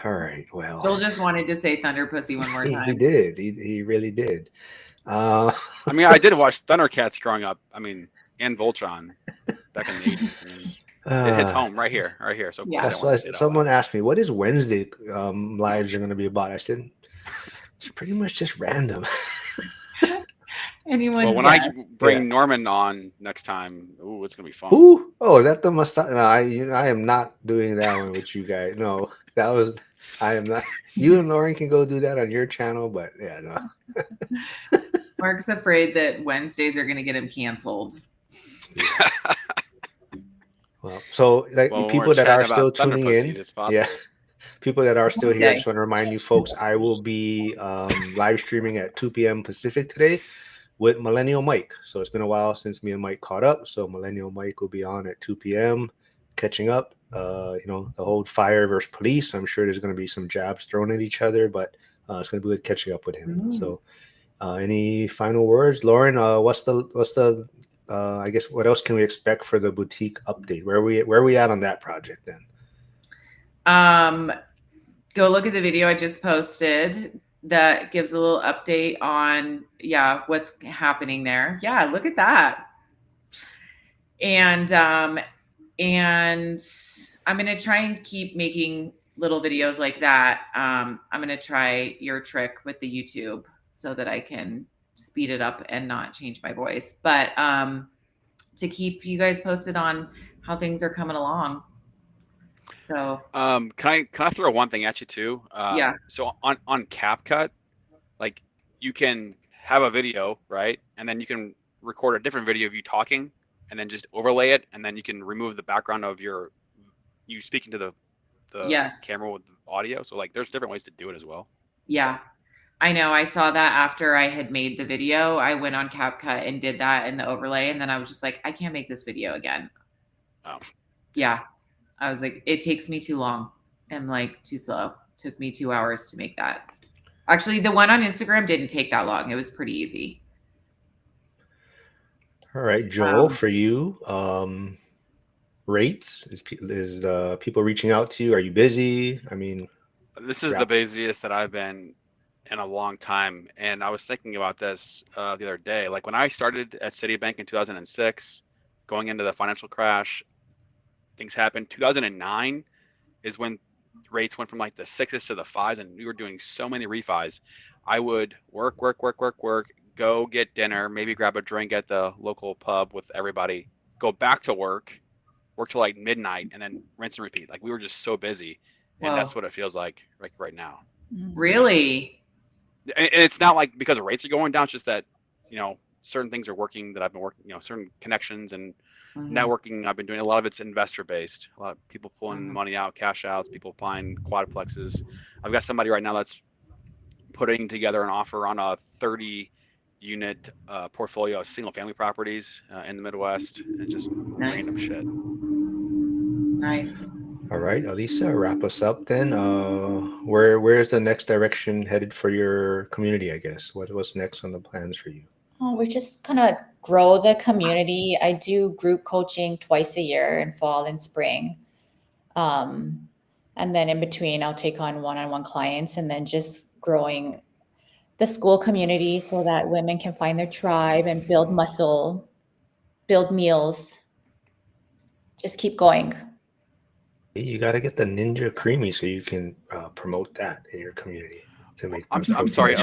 all right. Well, Joel just wanted to say Thunder Pussy one more he time. did. He really did. I mean, I did watch Thundercats growing up. I mean, and Voltron back in the 80s. I mean, it hits home right here. So of Yeah. course I That's wanted why to say it out someone loud. asked me, "What is Wednesday lives are going to be about?" I said, "It's pretty much just random." Anyone's Well, when I guess. bring Norman on next time, ooh, it's gonna be fun. Ooh, oh, is that the massage? No, I am not doing that one with you guys. No, that was I am not. You and Lauren can go do that on your channel, but yeah, no. Mark's afraid that Wednesdays are going to get him canceled. Well, so like Well, when people we're that are chatting still about Thunder tuning Pussy, in, it's possible. people that are still here, I Okay. just want to remind you folks, I will be live streaming at 2 p.m. Pacific today with Millennial Mike. So it's been a while since me and Mike caught up. So Millennial Mike will be on at 2 p.m. catching up. You know, the whole fire versus police. I'm sure there's going to be some jabs thrown at each other, but it's going to be good catching up with him. So any final words, Lauren? What's the I guess what else can we expect for the boutique update? Where are we at on that project then? Go look at the video I just posted that gives a little update on what's happening there. Yeah, look at that. And I'm gonna try and keep making little videos like that. I'm gonna try your trick with the YouTube so that I can speed it up and not change my voice. But to keep you guys posted on how things are coming along. So can I throw one thing at you too? Yeah. So on CapCut, like you can have a video, right? And then you can record a different video of you talking and then just overlay it, and then you can remove the background of you speaking to the Yes. camera with audio. So like there's different ways to do it as well. Yeah. I know. I saw that after I had made the video. I went on CapCut and did that in the overlay, and then I was just like, I can't make this video again. Oh. Yeah. I was like, it takes me too long. I'm like too slow. Took me 2 hours to make that. Actually, the one on Instagram didn't take that long. It was pretty easy. All right, Joel, for you, rates is people reaching out to you? Are you busy? I mean, this is the busiest that I've been in a long time, and I was thinking about this the other day. Like when I started at Citibank in 2006, going into the financial crash, things happened. 2009 is when rates went from like the 6s to the 5s, and we were doing so many refis. I would work, go get dinner, maybe grab a drink at the local pub with everybody, go back to work till like midnight, and then rinse and repeat. Like we were just so busy, and that's what it feels like right now. Really? And it's not like because the rates are going down, it's just that, you know, certain things are working that I've been working, you know, certain connections and networking I've been doing. A lot of it's investor based. A lot of people pulling money out, cash outs, people buying quadplexes. I've got somebody right now that's putting together an offer on a 30-unit portfolio of single family properties in the Midwest, and just random shit. Nice. All right, Elisa, wrap us up then. Where's the next direction headed for your community, I guess? What's next on the plans for you? Oh, we're just gonna grow the community. I do group coaching twice a year in fall and spring. And then in between, I'll take on one-on-one clients, and then just growing the school community so that women can find their tribe and build muscle, build meals. Just keep going. You got to get the Ninja Creamy so you can promote that in your community to make. I'm sorry,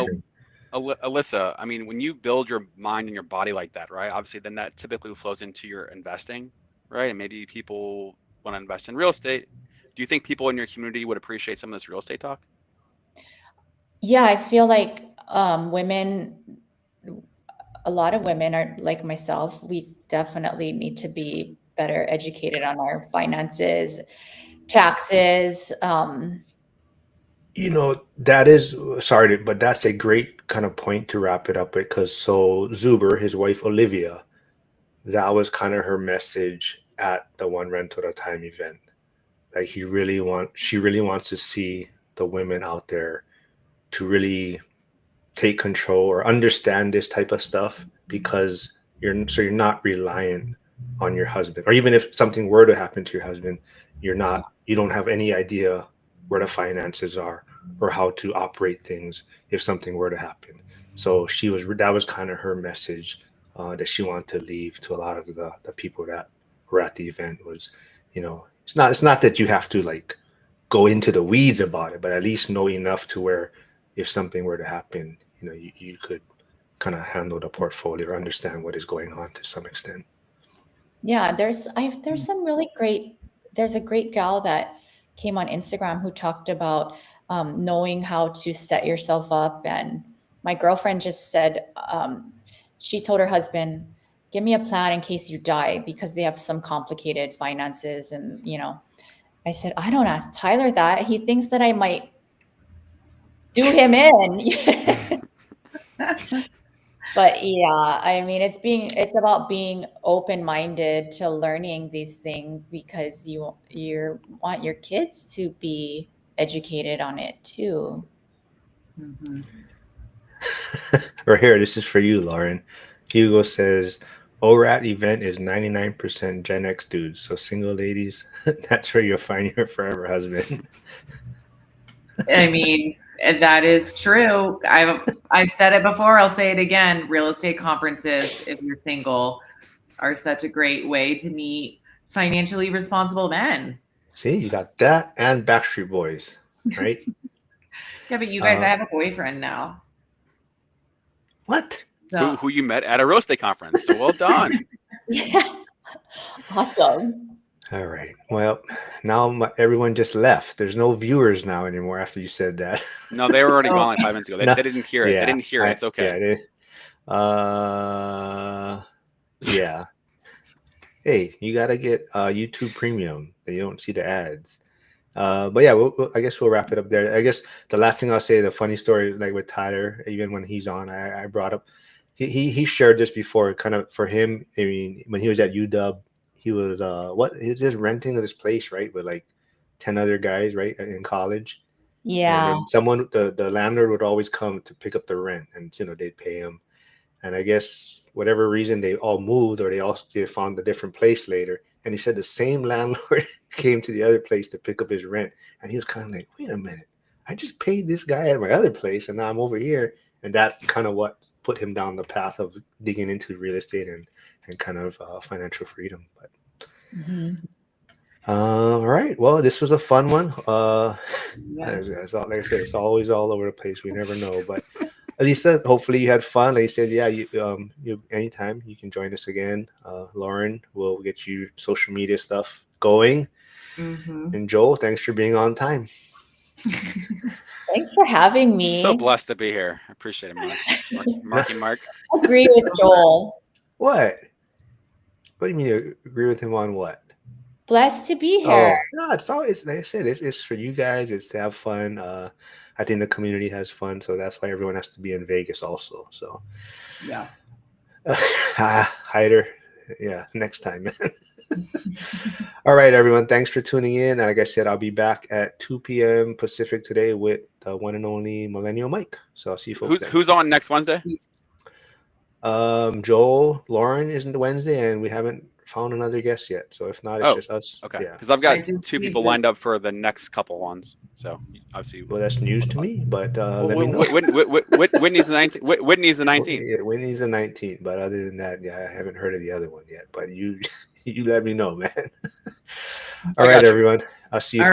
Alyssa. I mean, when you build your mind and your body like that, right? Obviously, then that typically flows into your investing, right? And maybe people want to invest in real estate. Do you think people in your community would appreciate some of this real estate talk? Yeah, I feel like women, a lot of women are like myself. We definitely need to be better educated on our finances, taxes. You know, that is, sorry, but that's a great kind of point to wrap it up with, because so Zuber, his wife Olivia, that was kind of her message at the One Rental at a Time event. Like she really wants to see the women out there to really take control or understand this type of stuff, because you're not reliant on your husband, or even if something were to happen to your husband, you don't have any idea where the finances are or how to operate things if something were to happen. So that was kind of her message that she wanted to leave to a lot of the people that were at the event was, you know, it's not that you have to like go into the weeds about it, but at least know enough to where if something were to happen, you know, you could kind of handle the portfolio or understand what is going on to some extent. Yeah, there's some really great, there's a great gal that came on Instagram who talked about knowing how to set yourself up. And my girlfriend just said, she told her husband, give me a plan in case you die, because they have some complicated finances. And, I said, I don't ask Tyler that. He thinks that I might do him in. But yeah, I mean, it's about being open-minded to learning these things, because you want your kids to be educated on it too. Mhm. Right here, this is for you, Lauren. Hugo says, ORAT event is 99% Gen X dudes. So single ladies, that's where you'll find your forever husband. I mean, that is true. I've said it before. I'll say it again. Real estate conferences, if you're single, are such a great way to meet financially responsible men. See, you got that and Backstreet Boys, right? Yeah, but you guys, I have a boyfriend now. What? So Who you met at a real estate conference. So well done. Yeah. Awesome. All right. Well, now everyone just left. There's no viewers now anymore after you said that. No, they were already Oh. gone like 5 minutes ago. They, No. they didn't hear it. Yeah, They didn't hear it. It's okay. Yeah. Hey, you gotta get YouTube Premium. Then you don't see the ads. But yeah, I guess we'll wrap it up there. I guess the last thing I'll say, the funny story, like with Tyler, even when he's on, I brought up, he shared this before, kind of for him. I mean, when he was at UW, he was he was just renting this place, right, with like 10 other guys, right, in college. Yeah. And then someone, the landlord would always come to pick up the rent, and they'd pay him. And I guess whatever reason they all moved, or they found a different place later. And he said the same landlord came to the other place to pick up his rent, and he was kind of like, "Wait a minute, I just paid this guy at my other place, and now I'm over here." And that's kind of what put him down the path of digging into real estate and kind of financial freedom. But Mhm. all right, well, this was a fun one. yeah. Like I said, it's always all over the place. We never know, but. Alisa, hopefully you had fun. Like you said, yeah, you anytime you can join us again. Lauren will get you social media stuff going. Mhm. And Joel, thanks for being on time. Thanks for having me. So blessed to be here. I appreciate it, Mark. Mark. I agree with Joel. What? What do you mean you agree with him on what? Blessed to be Oh, here. no, it's always, like I said, it's for you guys. It's to have fun. I think the community has fun, so that's why everyone has to be in Vegas also. So, Yeah. Hyder, yeah, next time. All right, everyone. Thanks for tuning in. Like I said, I'll be back at 2 p.m. Pacific today with the one and only Millennial Mike. So I'll see you folks then. Who's on next Wednesday? Joel, Lauren isn't Wednesday, and we haven't found another guest yet. So if not, it's just us. Okay. Yeah. Because I've got I just two need people to- lined up for the next couple ones. So obviously. Well, that's news to me, but let me know. Whitney's the 19th. Whitney's the 19th. Yeah, Whitney's the 19th, but other than that, yeah, I haven't heard of the other one yet. But you let me know, man. All right, got you. everyone. I'll see you.